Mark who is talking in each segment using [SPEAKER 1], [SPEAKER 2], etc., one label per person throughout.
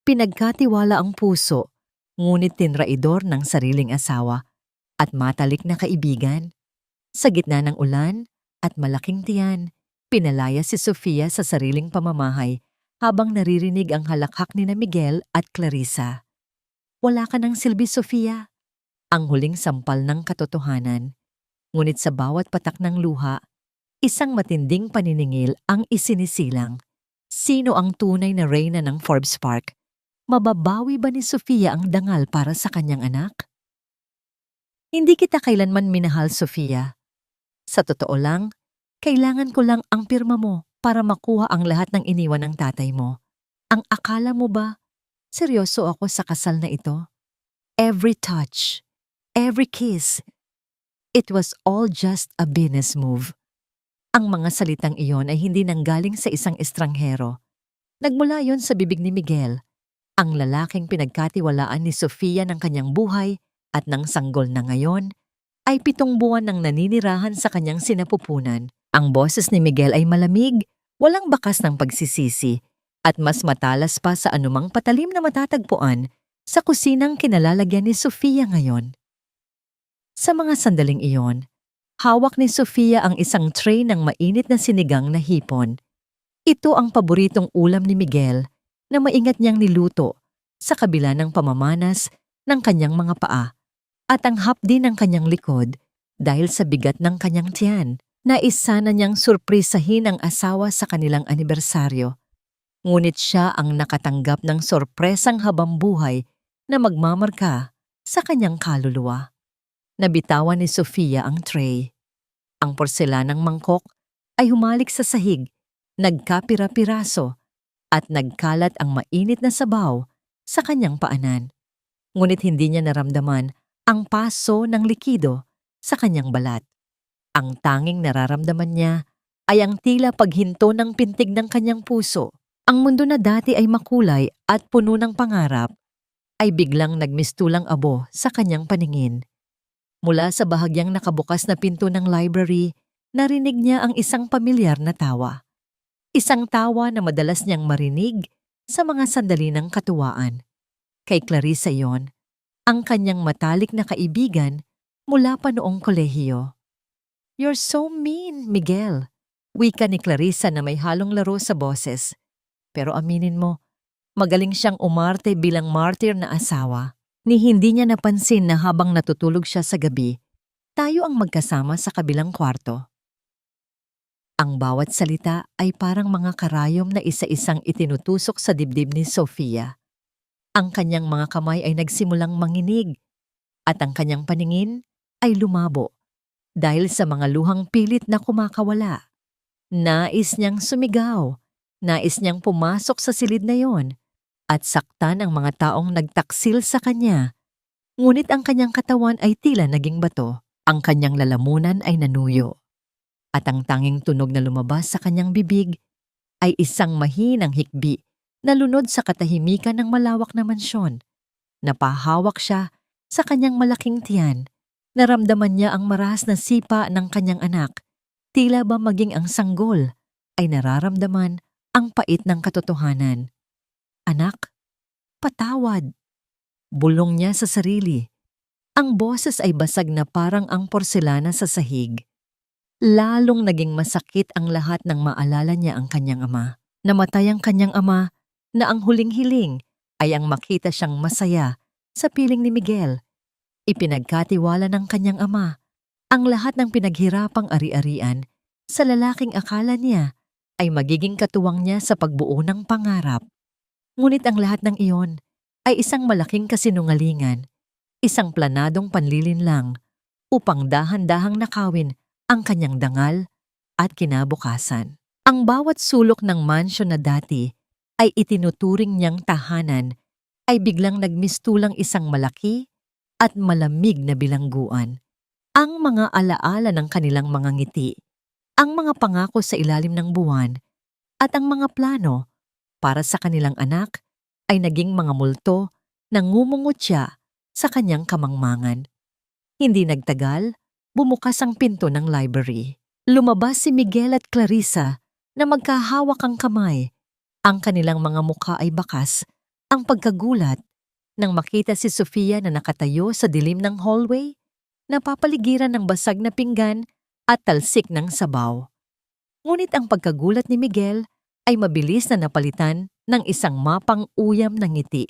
[SPEAKER 1] Pinagkatiwala ang puso, ngunit tinraidor ng sariling asawa at matalik na kaibigan. Sa gitna ng ulan at malaking tiyan, pinalaya si Sofia sa sariling pamamahay habang naririnig ang halakhak ni na Miguel at Clarissa. Wala ka ng silbi, Sofia. Ang huling sampal ng katotohanan. Ngunit sa bawat patak ng luha, isang matinding paniningil ang isinisilang. Sino ang tunay na reyna ng Forbes Park? Mababawi ba ni Sofia ang dangal para sa kanyang anak? Hindi kita kailanman minahal, Sofia. Sa totoo lang, kailangan ko lang ang pirma mo para makuha ang lahat ng iniwan ng tatay mo. Ang akala mo ba, seryoso ako sa kasal na ito? Every touch, every kiss, it was all just a business move. Ang mga salitang iyon ay hindi nanggaling sa isang estranghero. Nagmula yon sa bibig ni Miguel, ang lalaking pinagkatiwalaan ni Sofia ng kanyang buhay at ng sanggol na ngayon ay 7 buwan nang naninirahan sa kanyang sinapupunan. Ang boses ni Miguel ay malamig, walang bakas ng pagsisisi, at mas matalas pa sa anumang patalim na matatagpuan sa kusinang kinalalagyan ni Sofia ngayon. Sa mga sandaling iyon, hawak ni Sofia ang isang tray ng mainit na sinigang na hipon. Ito ang paboritong ulam ni Miguel na maingat niyang niluto sa kabila ng pamamanas ng kanyang mga paa at ang hapdi ng kanyang likod dahil sa bigat ng kanyang tiyan. Nais sana niyang surprisahin ang asawa sa kanilang anibersaryo. Ngunit siya ang nakatanggap ng sorpresang habambuhay na magmamarka sa kanyang kaluluwa. Nabitawan ni Sofia ang tray. Ang porselanang mangkok ay humalik sa sahig, nagkapira-piraso, at nagkalat ang mainit na sabaw sa kanyang paanan. Ngunit hindi niya naramdaman ang paso ng likido sa kanyang balat. Ang tanging nararamdaman niya ay ang tila paghinto ng pintig ng kanyang puso. Ang mundo na dati ay makulay at puno ng pangarap ay biglang nagmistulang abo sa kanyang paningin. Mula sa bahagyang nakabukas na pinto ng library, narinig niya ang isang pamilyar na tawa. Isang tawa na madalas niyang marinig sa mga sandali ng katuwaan. Kay Clarissa yon, ang kanyang matalik na kaibigan mula pa noong kolehiyo. "You're so mean, Miguel," wika ni Clarissa na may halong laro sa boses. Pero aminin mo, magaling siyang umarte bilang martyr na asawa. Ni hindi niya napansin na habang natutulog siya sa gabi, tayo ang magkasama sa kabilang kwarto. Ang bawat salita ay parang mga karayom na isa-isang itinutusok sa dibdib ni Sofia. Ang kanyang mga kamay ay nagsimulang manginig at ang kanyang paningin ay lumabo dahil sa mga luhang pilit na kumakawala. Nais niyang sumigaw, nais niyang pumasok sa silid na yon at saktan ang mga taong nagtaksil sa kanya. Ngunit ang kanyang katawan ay tila naging bato, ang kanyang lalamunan ay nanuyo. At ang tanging tunog na lumabas sa kanyang bibig ay isang mahinang hikbi na lunod sa katahimikan ng malawak na mansyon. Napahawak siya sa kanyang malaking tiyan. Naramdaman niya ang maras na sipa ng kanyang anak. Tila ba maging ang sanggol ay nararamdaman ang pait ng katotohanan. "Anak, patawad." Bulong niya sa sarili. Ang boses ay basag na parang ang porselana sa sahig. Lalong naging masakit ang lahat nang maalala niya ang kanyang ama. Namatay ang kanyang ama na ang huling hiling ay ang makita siyang masaya sa piling ni Miguel. Ipinagkatiwala ng kanyang ama ang lahat ng pinaghirapang ari-arian sa lalaking akala niya ay magiging katuwang niya sa pagbuo ng pangarap. Ngunit ang lahat ng iyon ay isang malaking kasinungalingan, isang planadong panlilinlang upang dahan-dahang nakawin ang kanyang dangal at kinabukasan. Ang bawat sulok ng mansyon na dati ay itinuturing niyang tahanan ay biglang nagmistulang isang malaki at malamig na bilangguan. Ang mga alaala ng kanilang mga ngiti, ang mga pangako sa ilalim ng buwan, at ang mga plano para sa kanilang anak ay naging mga multo na ngumungot siya sa kanyang kamangmangan. Hindi nagtagal, bumukas ang pinto ng library. Lumabas si Miguel at Clarissa na magkahawak ang kamay. Ang kanilang mga mukha ay bakas Ang pagkagulat nang makita si Sofia na nakatayo sa dilim ng hallway, napapaligiran ng basag na pinggan at talsik ng sabaw. Ngunit ang pagkagulat ni Miguel ay mabilis na napalitan ng isang mapang uyam na ngiti.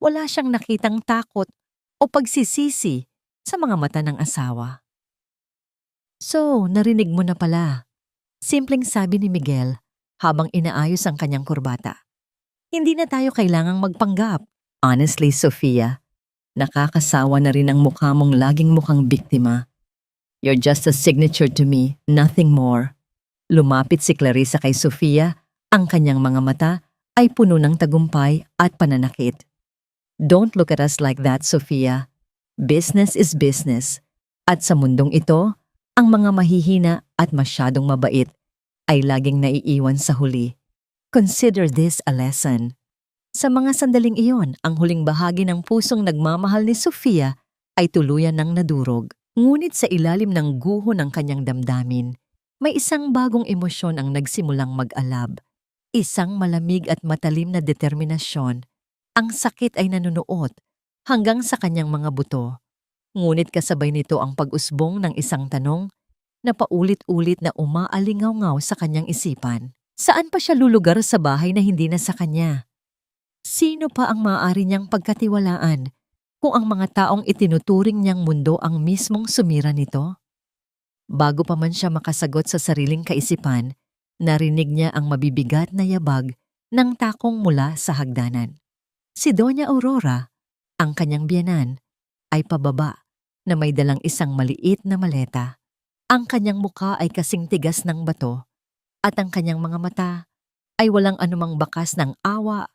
[SPEAKER 1] Wala siyang nakitang takot o pagsisisi sa mga mata ng asawa. "So, narinig mo na pala," simpleng sabi ni Miguel habang inaayos ang kanyang kurbata. "Hindi na tayo kailangang magpanggap. Honestly, Sofia, nakakasawa na rin ang mukha mong laging mukhang biktima. You're just a signature to me, nothing more." Lumapit si Clarissa kay Sofia, ang kanyang mga mata ay puno ng tagumpay at pananakit. "Don't look at us like that, Sofia. Business is business. At sa mundong ito, ang mga mahihina at masyadong mabait ay laging naiiwan sa huli. Consider this a lesson." Sa mga sandaling iyon, ang huling bahagi ng pusong nagmamahal ni Sofia ay tuluyan ng nadurog. Ngunit sa ilalim ng guho ng kanyang damdamin, may isang bagong emosyon ang nagsimulang mag-alab. Isang malamig at matalim na determinasyon. Ang sakit ay nanunuot hanggang sa kanyang mga buto. Ngunit kasabay nito ang pag-usbong ng isang tanong na paulit-ulit na umaalingaw-ngaw sa kanyang isipan. Saan pa siya lulugar sa bahay na hindi na sa kanya? Sino pa ang maaari niyang pagkatiwalaan kung ang mga taong itinuturing niyang mundo ang mismong sumira nito? Bago pa man siya makasagot sa sariling kaisipan, narinig niya ang mabibigat na yabag ng takong mula sa hagdanan. Si Doña Aurora, ang kanyang biyenan, ay pababa na may dalang isang maliit na maleta. Ang kanyang muka ay kasing tigas ng bato at ang kanyang mga mata ay walang anumang bakas ng awa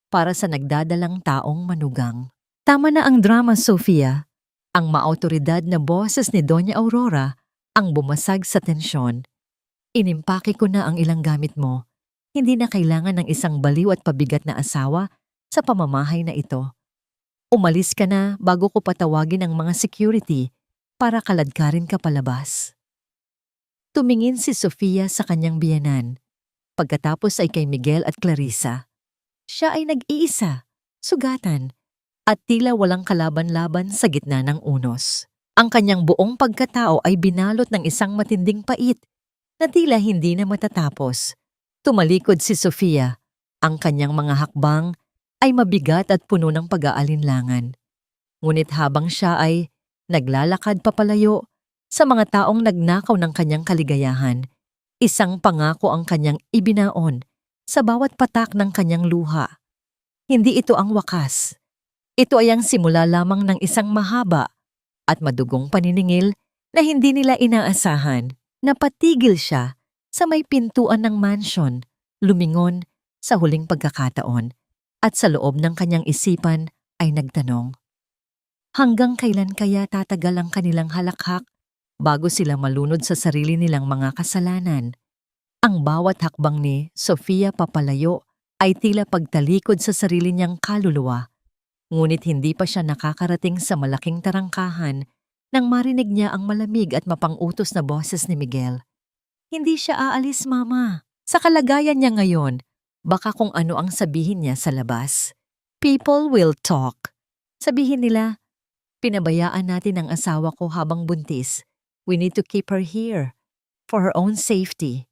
[SPEAKER 1] para sa nagdadalang taong manugang. "Tama na ang drama, Sofia." Ang maautoridad na boses ni Doña Aurora ang bumasag sa tensyon. "Inimpake ko na ang ilang gamit mo. Hindi na kailangan ng isang baliw at pabigat na asawa sa pamamahay na ito. Umalis ka na bago ko patawagin ang mga security para kaladkarin ka palabas." Tumingin si Sofia sa kanyang biyenan. Pagkatapos ay kay Miguel at Clarissa. Siya ay nag-iisa, sugatan, at tila walang kalaban-laban sa gitna ng unos. Ang kanyang buong pagkatao ay binalot ng isang matinding pait na tila hindi na matatapos. Tumalikod si Sofia. Ang kanyang mga hakbang ay mabigat at puno ng pag-aalinlangan. Ngunit habang siya ay naglalakad papalayo sa mga taong nagnakaw ng kanyang kaligayahan, isang pangako ang kanyang ibinaon sa bawat patak ng kanyang luha. Hindi ito ang wakas. Ito ay ang simula lamang ng isang mahaba at madugong paniningil na hindi nila inaasahan. Napatigil siya sa may pintuan ng mansion, lumingon sa huling pagkakataon, at sa loob ng kanyang isipan ay nagtanong, hanggang kailan kaya tatagal ang kanilang halakhak bago sila malunod sa sarili nilang mga kasalanan? Ang bawat hakbang ni Sofia papalayo ay tila pagtalikod sa sarili niyang kaluluwa. Ngunit hindi pa siya nakakarating sa malaking tarangkahan nang marinig niya ang malamig at mapang-utos na boses ni Miguel. "Hindi siya aalis, Mama. Sa kalagayan niya ngayon, baka kung ano ang sabihin niya sa labas. People will talk. Sabihin nila, pinabayaan natin ang asawa ko habang buntis. We need to keep her here for her own safety."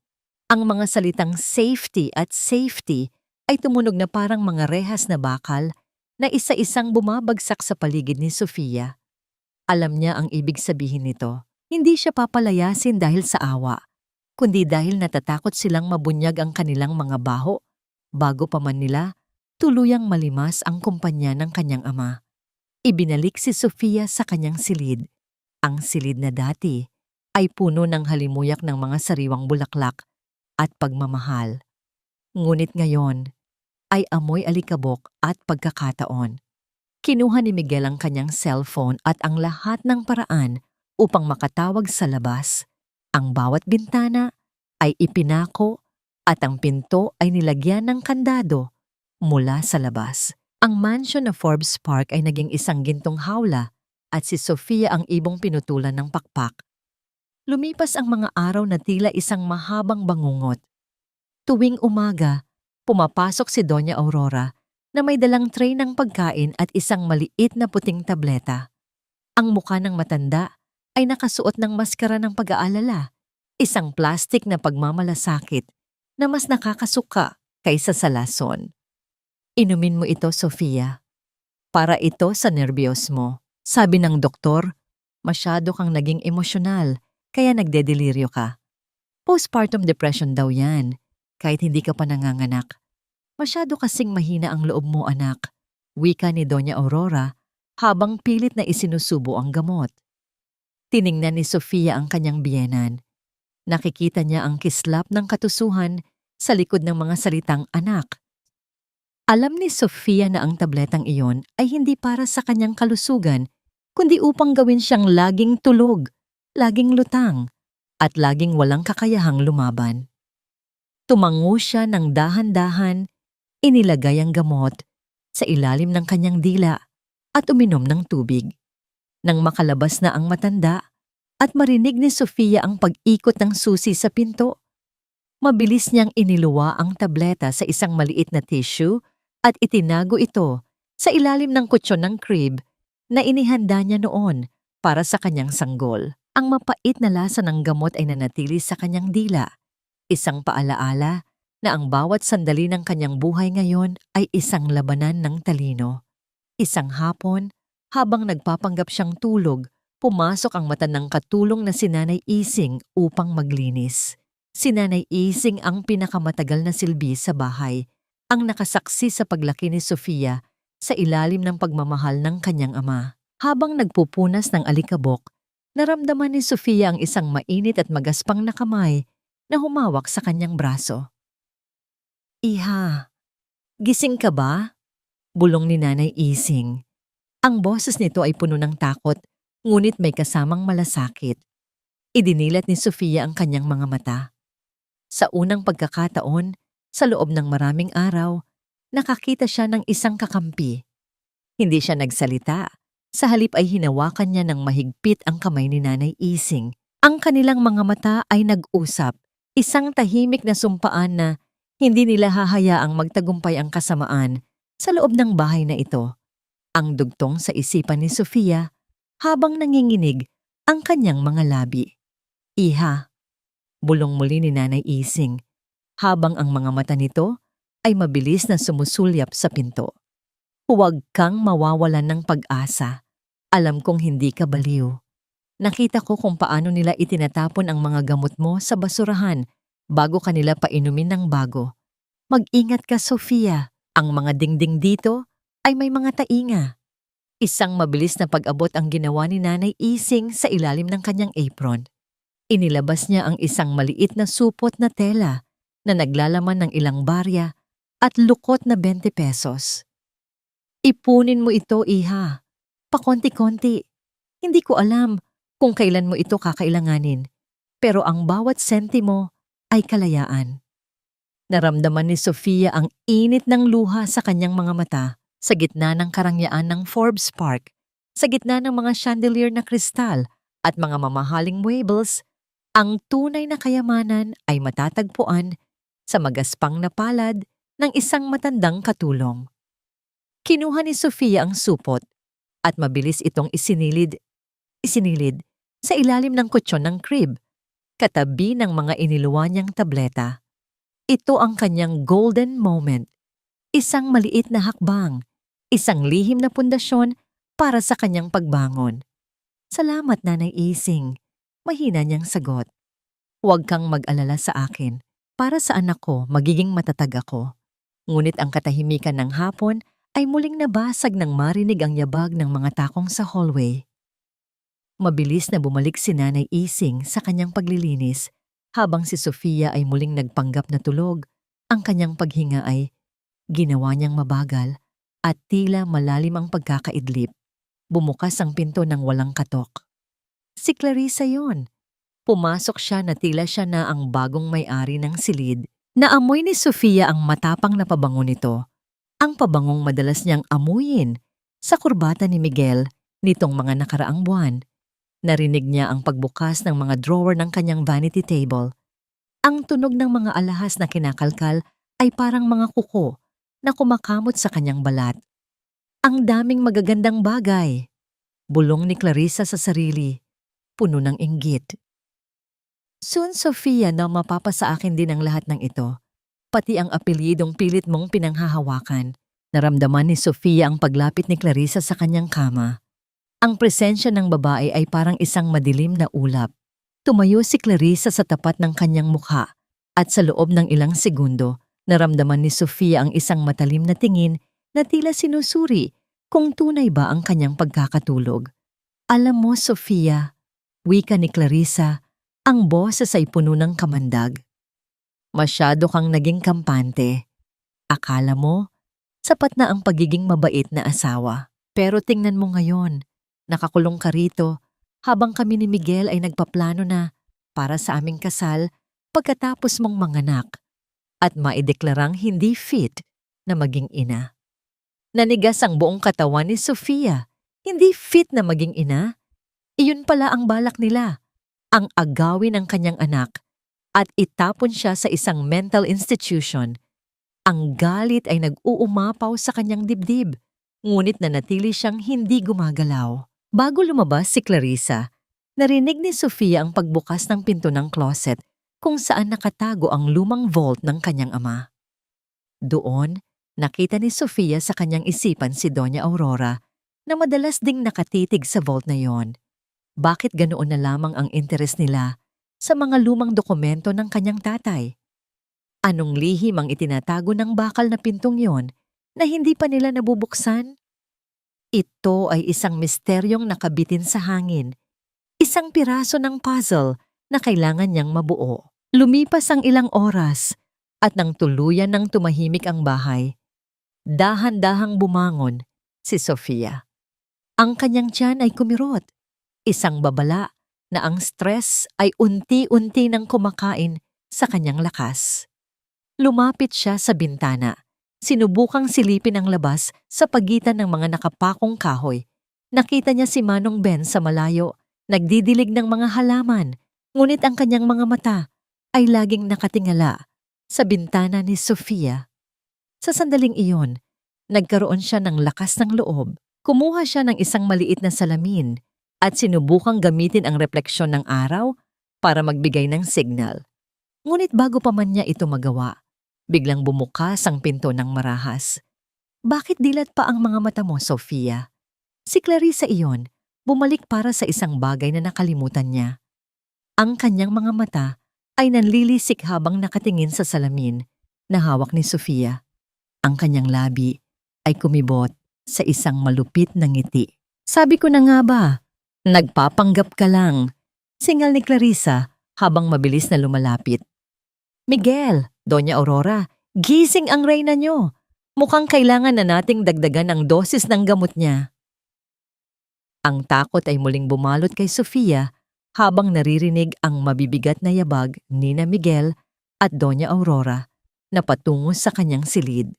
[SPEAKER 1] Ang mga salitang safety at safety ay tumunog na parang mga rehas na bakal na isa-isang bumabagsak sa paligid ni Sofia. Alam niya ang ibig sabihin nito. Hindi siya papalayasin dahil sa awa, kundi dahil natatakot silang mabunyag ang kanilang mga baho bago pa man nila tuluyang malimas ang kumpanya ng kanyang ama. Ibinalik si Sofia sa kanyang silid. Ang silid na dati ay puno ng halimuyak ng mga sariwang bulaklak at pagmamahal. Ngunit ngayon ay amoy alikabok at pagkakataon. Kinuha ni Miguel ang kanyang cellphone at ang lahat ng paraan upang makatawag sa labas. Ang bawat bintana ay ipinako at ang pinto ay nilagyan ng kandado mula sa labas. Ang mansion na Forbes Park ay naging isang gintong hawla at si Sofia ang ibong pinutulan ng pakpak. Lumipas ang mga araw na tila isang mahabang bangungot. Tuwing umaga, pumapasok si Doña Aurora na may dalang tray ng pagkain at isang maliit na puting tableta. Ang mukha ng matanda ay nakasuot ng maskara ng pag-aalala, isang plastik na pagmamalasakit na mas nakakasuka kaysa sa lason. Inumin mo ito, Sofia. Para ito sa nerbiyos mo. Sabi ng doktor, masyado kang naging emosyonal kaya nagdedeliryo ka. Postpartum depression daw yan, kahit hindi ka pa nanganganak. Masyado kasing mahina ang loob mo, anak. Wika ni Doña Aurora habang pilit na isinusubo ang gamot. Tiningnan ni Sofia ang kanyang biyenan. Nakikita niya ang kislap ng katusuhan sa likod ng mga salitang anak. Alam ni Sofia na ang tabletang iyon ay hindi para sa kanyang kalusugan, kundi upang gawin siyang laging tulog, laging lutang, at laging walang kakayahang lumaban. Tumango siya ng dahan-dahan, inilagay ang gamot sa ilalim ng kanyang dila at uminom ng tubig. Nang makalabas na ang matanda at marinig ni Sofia ang pag-ikot ng susi sa pinto, mabilis niyang iniluwa ang tableta sa isang maliit na tissue at itinago ito sa ilalim ng kutsyon ng crib na inihanda niya noon para sa kanyang sanggol. Ang mapait na lasa ng gamot ay nanatili sa kanyang dila, isang paalaala na ang bawat sandali ng kanyang buhay ngayon ay isang labanan ng talino. Isang hapon, habang nagpapanggap siyang tulog, pumasok ang mata ng katulong na si Nanay Ising upang maglinis. Si Nanay Ising ang pinakamatagal na silbi sa bahay, ang nakasaksi sa paglaki ni Sofia sa ilalim ng pagmamahal ng kanyang ama. Habang nagpupunas ng alikabok, naramdaman ni Sofia ang isang mainit at magaspang na kamay na humawak sa kanyang braso. "Iha, gising ka ba?" Bulong ni Nanay Ising. Ang boses nito ay puno ng takot, ngunit may kasamang malasakit. Idinilat ni Sofia ang kanyang mga mata. Sa unang pagkakataon, sa loob ng maraming araw, nakakita siya ng isang kakampi. Hindi siya nagsalita. Sa halip ay hinawakan niya ng mahigpit ang kamay ni Nanay Ising. Ang kanilang mga mata ay nag-usap, isang tahimik na sumpaan na hindi nila hahayaang magtagumpay ang kasamaan sa loob ng bahay na ito. Ang dugtong sa isipan ni Sofia habang nanginginig ang kanyang mga labi. "Iha," bulong muli ni Nanay Ising, habang ang mga mata nito ay mabilis na sumusulyap sa pinto. "Huwag kang mawawalan ng pag-asa. Alam kong hindi ka baliw. Nakita ko kung paano nila itinatapon ang mga gamot mo sa basurahan bago kanila painumin ng bago. Mag-ingat ka, Sofia. Ang mga dingding dito ay may mga tainga." Isang mabilis na pag-abot ang ginawa ni Nanay Ising sa ilalim ng kanyang apron. Inilabas niya ang isang maliit na supot na tela na naglalaman ng ilang barya at lukot na 20 pesos. "Ipunin mo ito, Iha. Pakonti-konti. Hindi ko alam kung kailan mo ito kakailanganin, pero ang bawat sentimo ay kalayaan." Naramdaman ni Sofia ang init ng luha sa kanyang mga mata sa gitna ng karangyaan ng Forbes Park, sa gitna ng mga chandelier na kristal at mga mamahaling muebles. Ang tunay na kayamanan ay matatagpuan sa magaspang na palad ng isang matandang katulong. Kinuha ni Sofia ang supot at mabilis itong isinilid sa ilalim ng kutsyon ng crib, katabi ng mga iniluwa niyang tableta. Ito ang kanyang golden moment, isang maliit na hakbang, isang lihim na pundasyon para sa kanyang pagbangon. "Salamat, Nanay Ising," mahina niyang sagot. "Huwag kang mag-alala sa akin. Para sa anak ko, magiging matatag ako." Ngunit ang katahimikan ng hapon ay muling nabasag nang marinig ang yabag ng mga takong sa hallway. Mabilis na bumalik si Nanay Ising sa kanyang paglilinis. Habang si Sofia ay muling nagpanggap na tulog, ang kanyang paghinga ay ginawa niyang mabagal at tila malalim ang pagkakaidlip. Bumukas ang pinto ng walang katok. Si Clarissa yon. Pumasok siya na tila siya na ang bagong may-ari ng silid. Naamoy ni Sofia ang matapang na pabango nito, ang pabangong madalas niyang amuyin sa kurbata ni Miguel nitong mga nakaraang buwan. Narinig niya ang pagbukas ng mga drawer ng kanyang vanity table. Ang tunog ng mga alahas na kinakalkal ay parang mga kuko na kumakamot sa kanyang balat. Ang daming magagandang bagay. Bulong ni Clarissa sa sarili, puno ng inggit. Soon, Sofia, na mapapasa akin din ang lahat ng ito. Pati ang apelyidong pilit mong pinanghahawakan. Naramdaman ni Sofia ang paglapit ni Clarissa sa kanyang kama. Ang presensya ng babae ay parang isang madilim na ulap. Tumayo si Clarissa sa tapat ng kanyang mukha at sa loob ng ilang segundo, naramdaman ni Sofia ang isang matalim na tingin na tila sinusuri kung tunay ba ang kanyang pagkakatulog. Alam mo, Sofia, wika ni Clarissa, ang boses ay puno ng kamandag. Masyado kang naging kampante. Akala mo, sapat na ang pagiging mabait na asawa. Pero tingnan mo ngayon, nakakulong ka rito habang kami ni Miguel ay nagpaplano na para sa aming kasal pagkatapos mong manganak at maideklarang hindi fit na maging ina. Nanigas ang buong katawan ni Sofia. Hindi fit na maging ina? Iyon pala ang balak nila, ang agawin ang kanyang anak at itapon siya sa isang mental institution. Ang galit ay nag-uumapaw sa kanyang dibdib, ngunit nanatili siyang hindi gumagalaw. Bago lumabas si Clarissa, narinig ni Sofia ang pagbukas ng pinto ng closet kung saan nakatago ang lumang vault ng kanyang ama. Doon, nakita ni Sofia sa kanyang isipan si Doña Aurora na madalas ding nakatitig sa vault na yon. Bakit ganoon na lamang ang interes nila sa mga lumang dokumento ng kanyang tatay? Anong lihim ang itinatago ng bakal na pintong yon na hindi pa nila nabubuksan? Ito ay isang misteryong nakabitin sa hangin, isang piraso ng puzzle na kailangan niyang mabuo. Lumipas ang ilang oras at nang tuluyan ng tumahimik ang bahay, dahan-dahang bumangon si Sofia. Ang kanyang tiyan ay kumirot, isang babala na ang stress ay unti-unti nang kumakain sa kanyang lakas. Lumapit siya sa bintana. Sinubukang silipin ang labas sa pagitan ng mga nakapakong kahoy. Nakita niya si Manong Ben sa malayo, nagdidilig ng mga halaman, ngunit ang kanyang mga mata ay laging nakatingala sa bintana ni Sofia. Sa sandaling iyon, nagkaroon siya ng lakas ng loob. Kumuha siya ng isang maliit na salamin at sinubukang gamitin ang refleksyon ng araw para magbigay ng signal. Ngunit bago pa man niya ito magawa, biglang bumukas ang pinto ng marahas. Bakit dilat pa ang mga mata mo, Sofia? Si Clarissa iyon, bumalik para sa isang bagay na nakalimutan niya. Ang kanyang mga mata ay nanlilisik habang nakatingin sa salamin na hawak ni Sofia. Ang kanyang labi ay kumibot sa isang malupit na ngiti. Sabi ko na nga ba, nagpapanggap ka lang, singal ni Clarissa habang mabilis na lumalapit. Miguel, Doña Aurora, gising ang reyna niyo. Mukhang kailangan na nating dagdagan ang dosis ng gamot niya. Ang takot ay muling bumalot kay Sofia habang naririnig ang mabibigat na yabag ni na Miguel at Doña Aurora na patungo sa kanyang silid.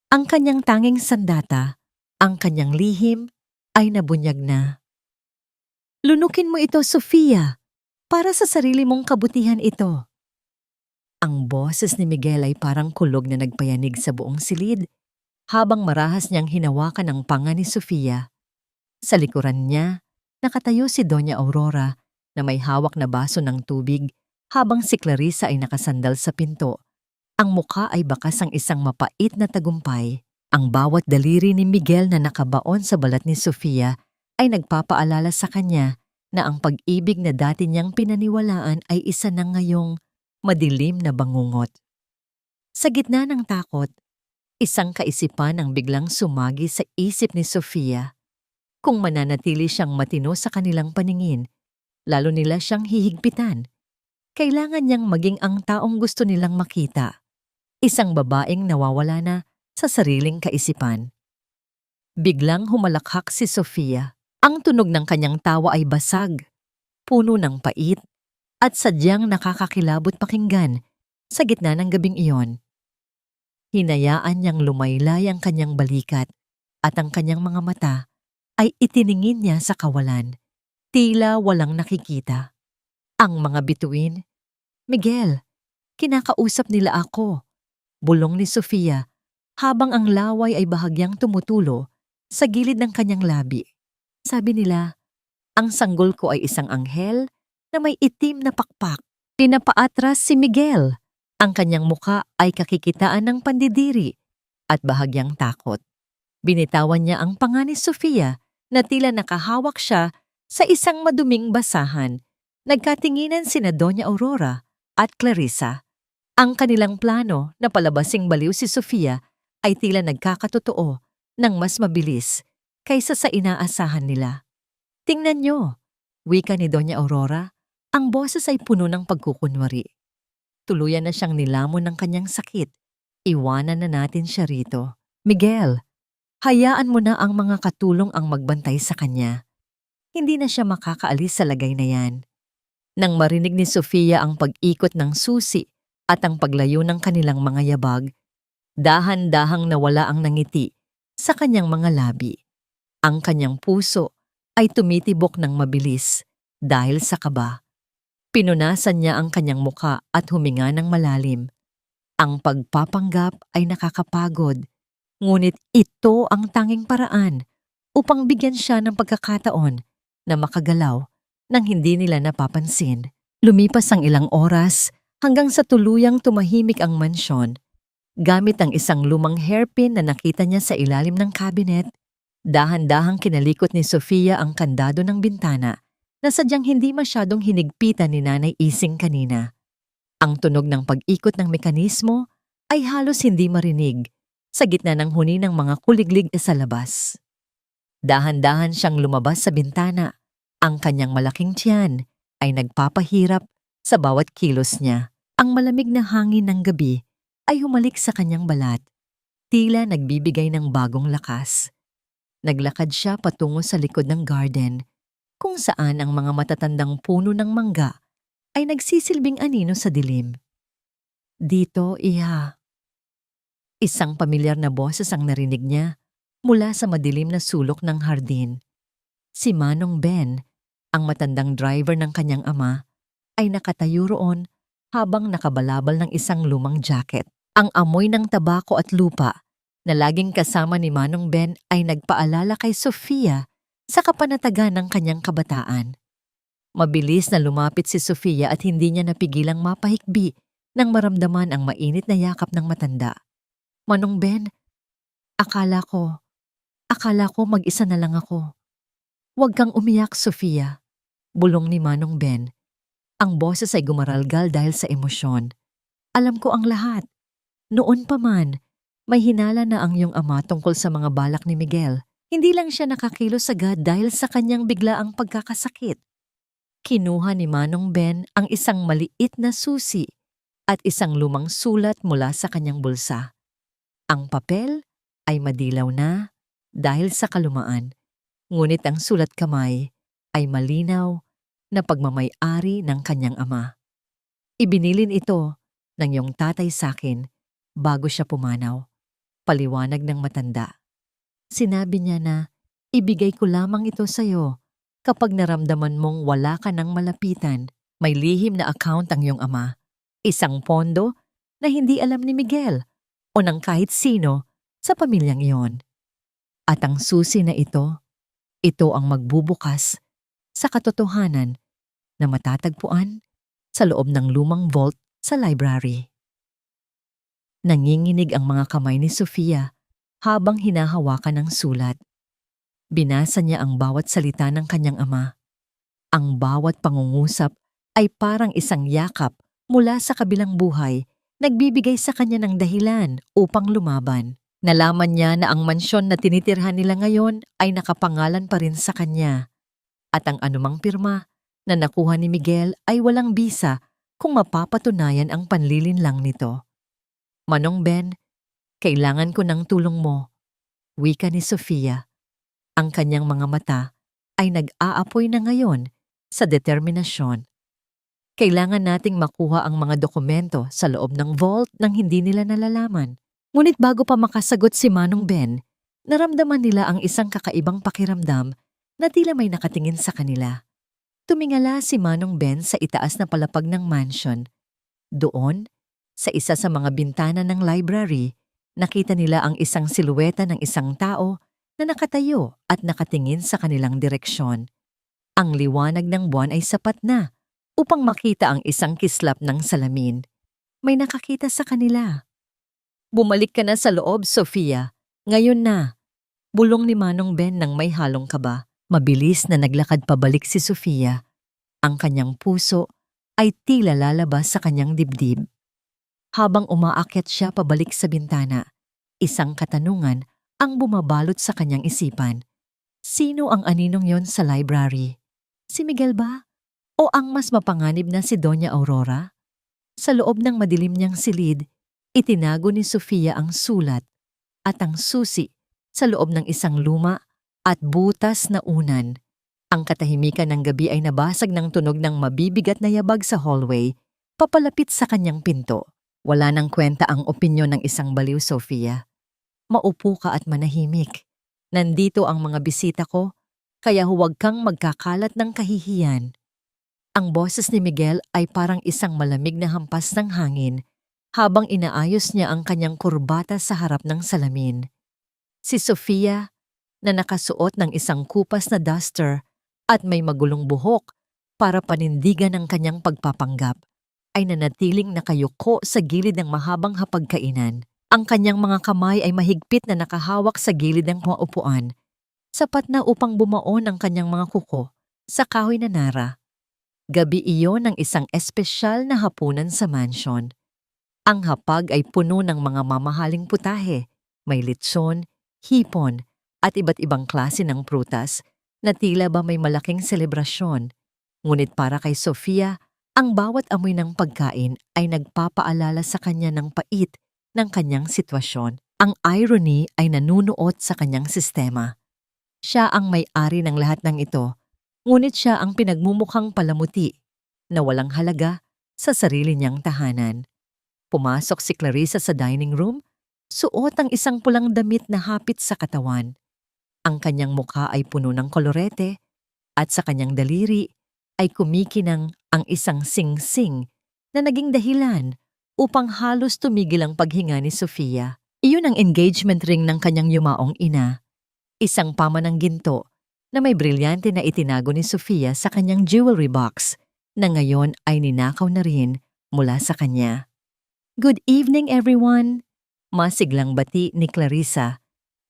[SPEAKER 1] Ang kanyang tanging sandata, ang kanyang lihim, ay nabunyag na. Lunukin mo ito, Sofia, para sa sarili mong kabutihan ito. Ang boses ni Miguel ay parang kulog na nagpayanig sa buong silid habang marahas niyang hinawakan ang panga ni Sofia. Sa likuran niya, nakatayo si Doña Aurora na may hawak na baso ng tubig habang si Clarissa ay nakasandal sa pinto. Ang mukha ay bakas ang isang mapait na tagumpay. Ang bawat daliri ni Miguel na nakabaon sa balat ni Sofia ay nagpapaalala sa kanya na ang pag-ibig na dati niyang pinaniwalaan ay isa na ngayong madilim na bangungot. Sa gitna ng takot, isang kaisipan ang biglang sumagi sa isip ni Sofia. Kung mananatili siyang matino sa kanilang paningin, lalo nila siyang hihigpitan. Kailangan niyang maging ang taong gusto nilang makita. Isang babaeng nawawala na sa sariling kaisipan. Biglang humalakhak si Sofia. Ang tunog ng kanyang tawa ay basag, puno ng pait, at sadyang nakakakilabot pakinggan sa gitna ng gabing iyon. Hinayaan niyang lumaylay ang kanyang balikat at ang kanyang mga mata ay itiningin niya sa kawalan, tila walang nakikita. Ang mga bituin, Miguel, kinakausap nila ako, bulong ni Sofia habang ang laway ay bahagyang tumutulo sa gilid ng kanyang labi. Sabi nila, ang sanggol ko ay isang anghel na may itim na pakpak. Pinapaatras si Miguel. Ang kanyang muka ay kakikitaan ng pandidiri at bahagyang takot. Binitawan niya ang panga ni Sofia na tila nakahawak siya sa isang maduming basahan. Nagkatinginan sina Doña Aurora at Clarissa. Ang kanilang plano na palabasing baliw si Sofia ay tila nagkakatotoo ng mas mabilis kaysa sa inaasahan nila. Tingnan nyo, wika ni Doña Aurora, ang boses ay puno ng pagkukunwari. Tuluyan na siyang nilamon ng kanyang sakit. Iwanan na natin siya rito. Miguel, hayaan mo na ang mga katulong ang magbantay sa kanya. Hindi na siya makakaalis sa lagay na yan. Nang marinig ni Sofia ang pag-ikot ng susi at ang paglayo ng kanilang mga yabag, dahan-dahang nawala ang nangiti sa kanyang mga labi. Ang kanyang puso ay tumitibok ng mabilis dahil sa kaba. Pinunasan niya ang kanyang muka at huminga ng malalim. Ang pagpapanggap ay nakakapagod, ngunit ito ang tanging paraan upang bigyan siya ng pagkakataon na makagalaw nang hindi nila napapansin. Lumipas ang ilang oras hanggang sa tuluyang tumahimik ang mansyon. Gamit ang isang lumang hairpin na nakita niya sa ilalim ng cabinet, dahan-dahang kinalikot ni Sofia ang kandado ng bintana na sadyang hindi masyadong hinigpitan ni Nanay Ising kanina. Ang tunog ng pag-ikot ng mekanismo ay halos hindi marinig sa gitna ng huni ng mga kuliglig sa labas. Dahan-dahan siyang lumabas sa bintana. Ang kanyang malaking tiyan ay nagpapahirap sa bawat kilos niya. Ang malamig na hangin ng gabi ay humalik sa kanyang balat, tila nagbibigay ng bagong lakas. Naglakad siya patungo sa likod ng garden, kung saan ang mga matatandang puno ng mangga ay nagsisilbing anino sa dilim. Dito, iha. Isang pamilyar na boses ang narinig niya mula sa madilim na sulok ng hardin. Si Manong Ben, ang matandang driver ng kanyang ama, ay nakatayo roon habang nakabalabal ng isang lumang jacket. Ang amoy ng tabako at lupa na laging kasama ni Manong Ben ay nagpaalala kay Sofia sa kapanatagan ng kanyang kabataan. Mabilis na lumapit si Sofia at hindi niya napigilang mapahikbi nang maramdaman ang mainit na yakap ng matanda. Manong Ben, akala ko mag-isa na lang ako. Huwag kang umiyak, Sofia, bulong ni Manong Ben. Ang boses ay gumaralgal dahil sa emosyon. Alam ko ang lahat. Noon pa man, may hinala na ang iyong ama tungkol sa mga balak ni Miguel. Hindi lang siya nakakilos agad dahil sa kanyang biglaang pagkakasakit. Kinuha ni Manong Ben ang isang maliit na susi at isang lumang sulat mula sa kanyang bulsa. Ang papel ay madilaw na dahil sa kalumaan, ngunit ang sulat kamay ay malinaw na pagmamay-ari ng kanyang ama. Ibinilin ito ng iyong tatay sa akin bago siya pumanaw. Paliwanag ng matanda. Sinabi niya na ibigay ko lamang ito sa iyo kapag naramdaman mong wala ka ng malapitan. May lihim na account ang iyong ama. Isang pondo na hindi alam ni Miguel o ng kahit sino sa pamilyang iyon. At ang susi na ito ang magbubukas sa katotohanan na matatagpuan sa loob ng lumang vault sa library. Nanginginig ang mga kamay ni Sofia habang hinahawakan ang sulat. Binasa niya ang bawat salita ng kanyang ama. Ang bawat pangungusap ay parang isang yakap mula sa kabilang buhay, nagbibigay sa kanya ng dahilan upang lumaban. Nalaman niya na ang mansyon na tinitirhan nila ngayon ay nakapangalan pa rin sa kanya. At ang anumang pirma na nakuha ni Miguel ay walang bisa kung mapapatunayan ang panlilinlang nito. Manong Ben, kailangan ko ng tulong mo, wika ni Sofia. Ang kanyang mga mata ay nag-aapoy na ngayon sa determinasyon. Kailangan nating makuha ang mga dokumento sa loob ng vault nang hindi nila nalalaman. Ngunit bago pa makasagot si Manong Ben, naramdaman nila ang isang kakaibang pakiramdam na tila may nakatingin sa kanila. Tumingala si Manong Ben sa itaas na palapag ng mansion. Doon, sa isa sa mga bintana ng library, Nakita nila ang isang silueta ng isang tao na nakatayo at nakatingin sa kanilang direksyon. Ang liwanag ng buwan ay sapat na upang makita ang isang kislap ng salamin. May nakakita sa kanila. Bumalik ka na sa loob, Sofia. Ngayon na. Bulong ni Manong Ben nang may halong kaba. Mabilis na naglakad pabalik si Sofia. Ang kanyang puso ay tila lalabas sa kanyang dibdib. Habang umaakyat siya pabalik sa bintana, isang katanungan ang bumabalot sa kanyang isipan. Sino ang aninong yon sa library? Si Miguel ba? O ang mas mapanganib na si Doña Aurora? Sa loob ng madilim niyang silid, itinago ni Sofia ang sulat at ang susi sa loob ng isang luma at butas na unan. Ang katahimikan ng gabi ay nabasag ng tunog ng mabibigat na yabag sa hallway, papalapit sa kanyang pinto. Wala nang kwenta ang opinyon ng isang baliw, Sofia. Maupo ka at manahimik. Nandito ang mga bisita ko, kaya huwag kang magkakalat ng kahihiyan. Ang boses ni Miguel ay parang isang malamig na hampas ng hangin habang inaayos niya ang kanyang kurbata sa harap ng salamin. Si Sofia, na nakasuot ng isang kupas na duster at may magulong buhok para panindigan ang kanyang pagpapanggap, ay nanatiling nakayuko sa gilid ng mahabang hapagkainan. Ang kanyang mga kamay ay mahigpit na nakahawak sa gilid ng mga upuan, sapat na upang bumaon ang kanyang mga kuko sa kahoy na nara. Gabi iyon ng isang espesyal na hapunan sa mansyon. Ang hapag ay puno ng mga mamahaling putahe, may litson, hipon, at iba't ibang klase ng prutas na tila ba may malaking selebrasyon. Ngunit para kay Sofia, ang bawat amoy ng pagkain ay nagpapaalala sa kanya ng pait ng kanyang sitwasyon. Ang irony ay nanunuot sa kanyang sistema. Siya ang may-ari ng lahat ng ito, ngunit siya ang pinagmumukhang palamuti na walang halaga sa sarili niyang tahanan. Pumasok si Clarissa sa dining room, suot ang isang pulang damit na hapit sa katawan. Ang kanyang mukha ay puno ng kolorete at sa kanyang daliri ay kumikinang ang isang sing-sing na naging dahilan upang halos tumigil ang paghinga ni Sofia. Iyon ang engagement ring ng kanyang yumaong ina, isang pamanang ginto na may brilyante na itinago ni Sofia sa kanyang jewelry box na ngayon ay ninakaw na rin mula sa kanya. Good evening, everyone! Masiglang bati ni Clarissa,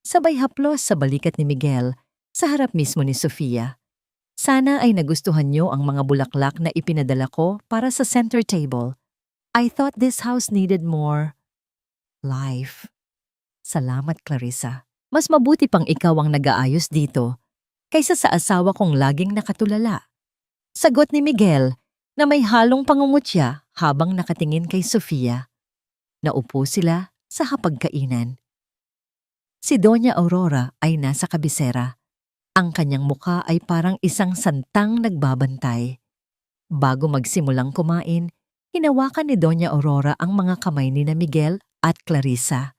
[SPEAKER 1] sabay haplos sa balikat ni Miguel sa harap mismo ni Sofia. Sana ay nagustuhan niyo ang mga bulaklak na ipinadala ko para sa center table. I thought this house needed more life. Salamat, Clarissa. Mas mabuti pang ikaw ang nag-aayos dito kaysa sa asawa kong laging nakatulala. Sagot ni Miguel na may halong pangungutya habang nakatingin kay Sofia. Naupo sila sa hapagkainan. Si Doña Aurora ay nasa kabisera. Ang kanyang mukha ay parang isang santang nagbabantay. Bago magsimulang kumain, hinawakan ni Doña Aurora ang mga kamay ni na Miguel at Clarissa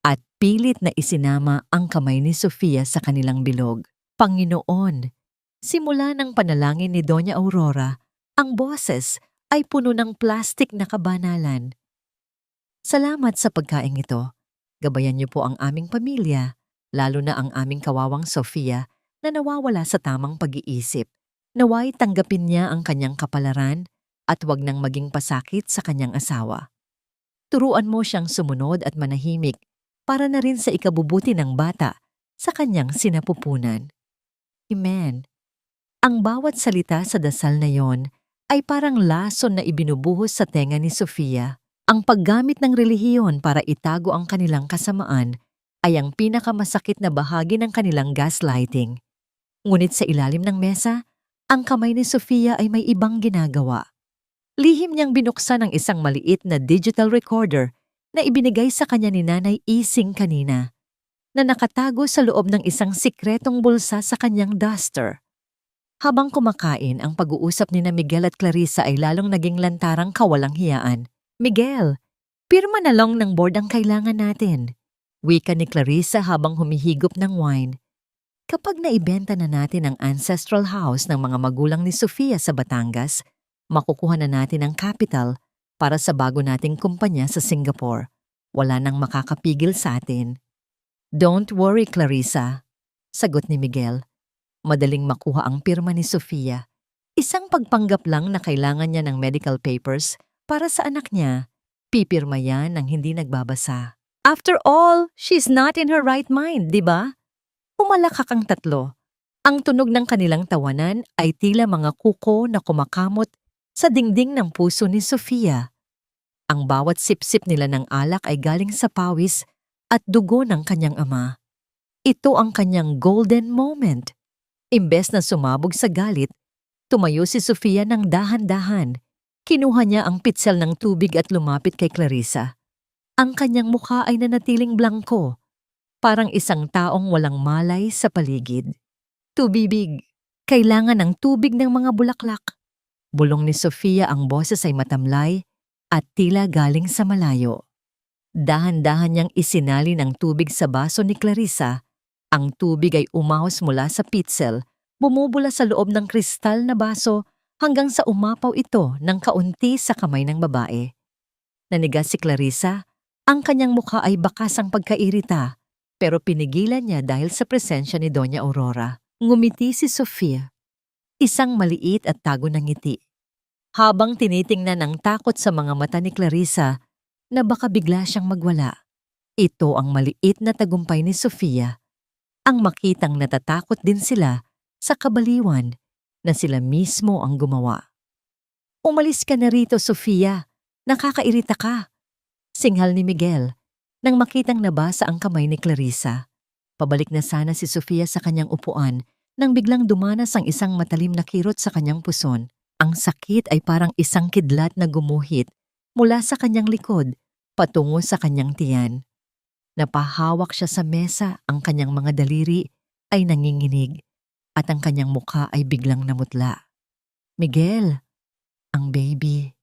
[SPEAKER 1] at pilit na isinama ang kamay ni Sofia sa kanilang bilog. Panginoon, simula ng panalangin ni Doña Aurora, ang boses ay puno ng plastik na kabanalan. Salamat sa pagkaing ito. Gabayan niyo po ang aming pamilya, lalo na ang aming kawawang Sofia na nawawala sa tamang pag-iisip. Naway tanggapin niya ang kanyang kapalaran at wag nang maging pasakit sa kanyang asawa. Turuan mo siyang sumunod at manahimik para na rin sa ikabubuti ng bata sa kanyang sinapupunan. Amen. Ang bawat salita sa dasal na yon ay parang lason na ibinubuhos sa tenga ni Sofia. Ang paggamit ng relihiyon para itago ang kanilang kasamaan ay ang pinakamasakit na bahagi ng kanilang gaslighting. Ngunit sa ilalim ng mesa, ang kamay ni Sofia ay may ibang ginagawa. Lihim niyang binuksan ang isang maliit na digital recorder na ibinigay sa kanya ni Nanay Ising kanina, na nakatago sa loob ng isang sikretong bulsa sa kanyang duster. Habang kumakain, ang pag-uusap ni na Miguel at Clarissa ay lalong naging lantarang kawalang hiyaan. Miguel, pirma na lang ng board ang kailangan natin. Wika ni Clarissa habang humihigop ng wine. Kapag naibenta na natin ang ancestral house ng mga magulang ni Sofia sa Batangas, makukuha na natin ang capital para sa bago nating kumpanya sa Singapore. Wala nang makakapigil sa atin. Don't worry, Clarissa, sagot ni Miguel. Madaling makuha ang pirma ni Sofia. Isang pagpanggap lang na kailangan niya ng medical papers para sa anak niya. Pipirma yan ng hindi nagbabasa. After all, she's not in her right mind, di ba? Umalakak ang tatlo. Ang tunog ng kanilang tawanan ay tila mga kuko na kumakamot sa dingding ng puso ni Sofia. Ang bawat sip-sip nila ng alak ay galing sa pawis at dugo ng kanyang ama. Ito ang kanyang golden moment. Imbes na sumabog sa galit, tumayo si Sofia ng dahan-dahan. Kinuha niya ang pitsel ng tubig at lumapit kay Clarissa. Ang kanyang mukha ay nanatiling blangko, parang isang taong walang malay sa paligid. Tubig. Kailangan ng tubig ng mga bulaklak. Bulong ni Sofia, ang boses ay matamlay at tila galing sa malayo. Dahan-dahan niyang isinali ng tubig sa baso ni Clarissa. Ang tubig ay umahos mula sa pitsel, bumubula sa loob ng kristal na baso hanggang sa umapaw ito ng kaunti sa kamay ng babae. Nanigas si Clarissa, ang kanyang mukha ay bakas ang pagkairita, pero pinigilan niya dahil sa presensya ni Doña Aurora. Ngumiti si Sofia, isang maliit at tago ng ngiti. Habang tinitingnan ng takot sa mga mata ni Clarissa na baka bigla siyang magwala. Ito ang maliit na tagumpay ni Sofia. Ang makitang natatakot din sila sa kabaliwan na sila mismo ang gumawa. Umalis ka na rito, Sofia. Nakakairita ka. Singhal ni Miguel nang makitang nabasa ang kamay ni Clarissa. Pabalik na sana si Sofia sa kanyang upuan nang biglang dumanas ang isang matalim na kirot sa kanyang puson. Ang sakit ay parang isang kidlat na gumuhit mula sa kanyang likod patungo sa kanyang tiyan. Napahawak siya sa mesa, ang kanyang mga daliri ay nanginginig at ang kanyang mukha ay biglang namutla. Miguel, ang baby.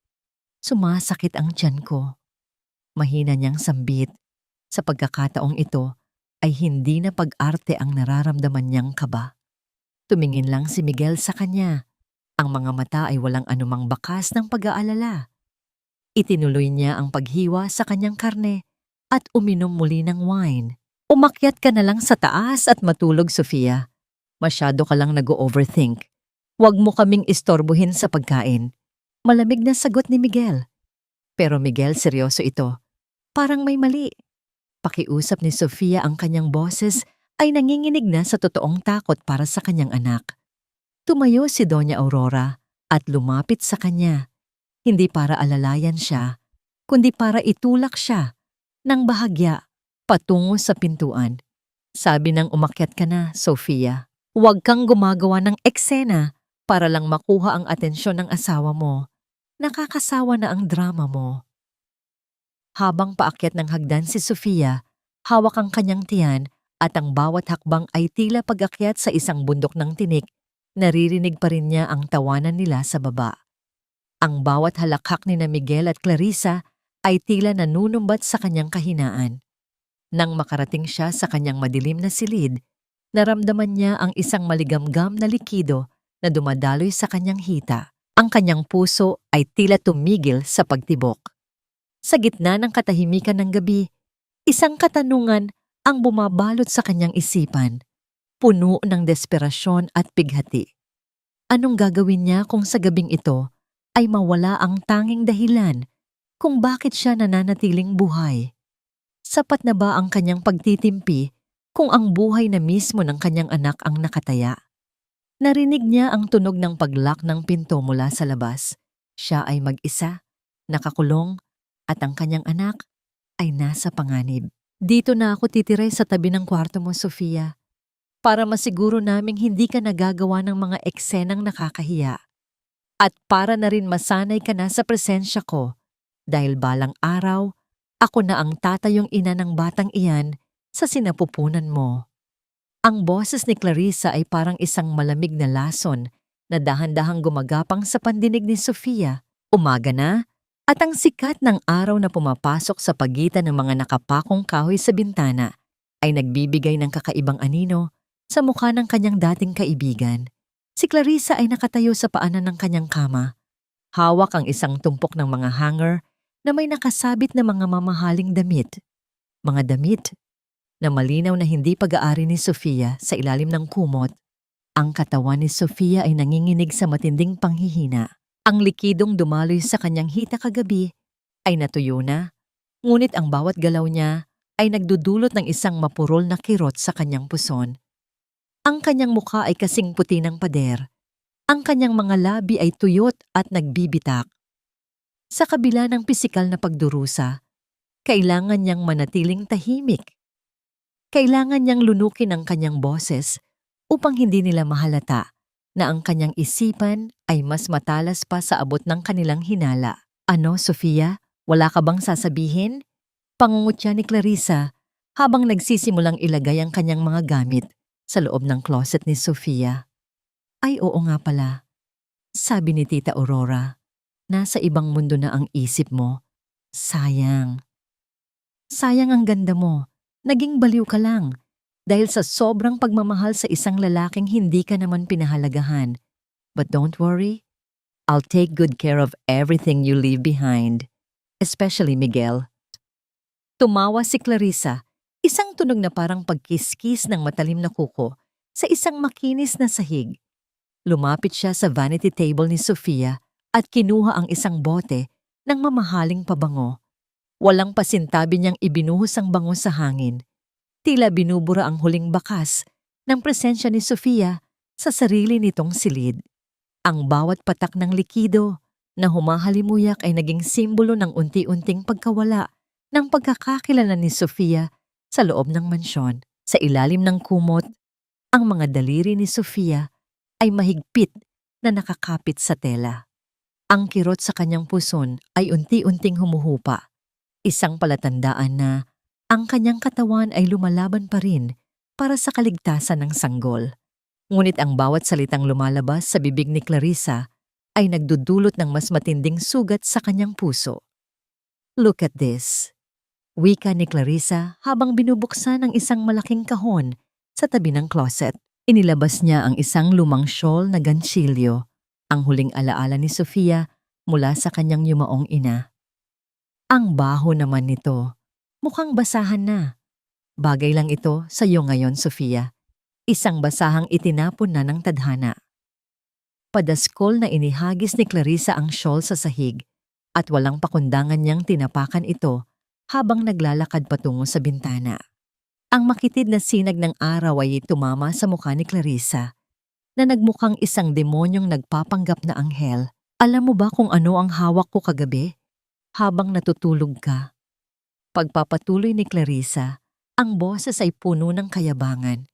[SPEAKER 1] Sumasakit ang tiyan ko. Mahina niyang sambit. Sa pagkakataong ito ay hindi na pag-arte ang nararamdaman niyang kaba. Tumingin lang si Miguel sa kanya. Ang mga mata ay walang anumang bakas ng pag-aalala. Itinuloy niya ang paghiwa sa kanyang karne at uminom muli ng wine. Umakyat ka na lang sa taas at matulog, Sofia. Masyado ka lang nag-overthink. Huwag mo kaming istorbohin sa pagkain. Malamig na sagot ni Miguel. Pero Miguel, seryoso ito. Parang may mali. Pakiusap ni Sofia, ang kanyang boses ay nanginginig na sa totoong takot para sa kanyang anak. Tumayo si Doña Aurora at lumapit sa kanya. Hindi para alalayan siya, kundi para itulak siya ng bahagya patungo sa pintuan. Sabi nang umakyat ka na, Sofia. Huwag kang gumagawa ng eksena para lang makuha ang atensyon ng asawa mo. Nakakasawa na ang drama mo. Habang paakyat ng hagdan si Sofia, hawak ang kanyang tiyan at ang bawat hakbang ay tila pag-akyat sa isang bundok ng tinik. Naririnig pa rin niya ang tawanan nila sa baba. Ang bawat halakhak ni na Miguel at Clarissa ay tila nanunumbat sa kanyang kahinaan. Nang makarating siya sa kanyang madilim na silid, naramdaman niya ang isang maligamgam na likido na dumadaloy sa kanyang hita. Ang kanyang puso ay tila tumigil sa pagtibok. Sa gitna ng katahimikan ng gabi, isang katanungan ang bumabalot sa kanyang isipan, puno ng desperasyon at bighati. Anong gagawin niya kung sa gabing ito ay mawala ang tanging dahilan kung bakit siya nananatiling buhay? Sapat na ba ang kanyang pagtitimpi kung ang buhay na mismo ng kanyang anak ang nakataya? Narinig niya ang tunog ng pag-lock ng pinto mula sa labas. Siya ay mag-isa, nakakulong, at ang kanyang anak ay nasa panganib. Dito na ako titira sa tabi ng kwarto mo, Sofia, para masiguro naming hindi ka nagagawa ng mga eksenang nakakahiya. At para na rin masanay ka na sa presensya ko, dahil balang araw, ako na ang tatayong ina ng batang iyan sa sinapupunan mo. Ang boses ni Clarissa ay parang isang malamig na lason na dahan-dahang gumagapang sa pandinig ni Sofia. Umaga na, at ang sikat ng araw na pumapasok sa pagitan ng mga nakapakong kahoy sa bintana ay nagbibigay ng kakaibang anino sa mukha ng kanyang dating kaibigan. Si Clarissa ay nakatayo sa paanan ng kanyang kama. Hawak ang isang tumpok ng mga hanger na may nakasabit na mga mamahaling damit. mga damit, na malinaw na hindi pag-aari ni Sofia sa ilalim ng kumot. Ang katawan ni Sofia ay nanginginig sa matinding panghihina. Ang likidong dumaloy sa kanyang hita kagabi ay natuyo na, ngunit ang bawat galaw niya ay nagdudulot ng isang mapurol na kirot sa kanyang puson. Ang kanyang mukha ay kasing puti ng pader. Ang kanyang mga labi ay tuyot at nagbibitak. Sa kabila ng pisikal na pagdurusa, kailangan niyang manatiling tahimik. Kailangan niyang lunukin ang kanyang boses upang hindi nila mahalata na ang kanyang isipan ay mas matalas pa sa abot ng kanilang hinala. Ano, Sofia? Wala ka bang sasabihin? Pangungutya ni Clarissa habang nagsisimulang ilagay ang kanyang mga gamit sa loob ng closet ni Sofia. Ay oo nga pala, sabi ni Tita Aurora, nasa ibang mundo na ang isip mo. Sayang. Sayang ang ganda mo, naging baliw ka lang. Dahil sa sobrang pagmamahal sa isang lalaking hindi ka naman pinahalagahan. But don't worry, I'll take good care of everything you leave behind. Especially Miguel. Tumawa si Clarissa, isang tunog na parang pagkiskis ng matalim na kuko sa isang makinis na sahig. Lumapit siya sa vanity table ni Sofia at kinuha ang isang bote ng mamahaling pabango. Walang pasintabi niyang ibinuhos ang bango sa hangin. Tila binubura ang huling bakas ng presensya ni Sofia sa sarili nitong silid. Ang bawat patak ng likido na humahalimuyak ay naging simbolo ng unti-unting pagkawala ng pagkakakilala ni Sofia sa loob ng mansyon. Sa ilalim ng kumot, ang mga daliri ni Sofia ay mahigpit na nakakapit sa tela. Ang kirot sa kanyang puson ay unti-unting humuhupa, isang palatandaan na ang kanyang katawan ay lumalaban pa rin para sa kaligtasan ng sanggol. Ngunit ang bawat salitang lumalabas sa bibig ni Clarissa ay nagdudulot ng mas matinding sugat sa kanyang puso. Look at this. Wika ni Clarissa habang binubuksan ang isang malaking kahon sa tabi ng closet. Inilabas niya ang isang lumang shawl na ganchilyo, ang huling alaala ni Sofia mula sa kanyang yumaong ina. Ang baho naman nito. Mukhang basahan na. Bagay lang ito sa iyo ngayon, Sofia. Isang basahang itinapon na ng tadhana. Padaskol na inihagis ni Clarissa ang shawl sa sahig at walang pakundangan niyang tinapakan ito habang naglalakad patungo sa bintana. Ang makitid na sinag ng araw ay tumama sa mukha ni Clarissa na nagmukhang isang demonyong nagpapanggap na anghel. Alam mo ba kung ano ang hawak ko kagabi habang natutulog ka? Pagpapatuloy ni Clarissa, ang boses ay puno ng kayabangan.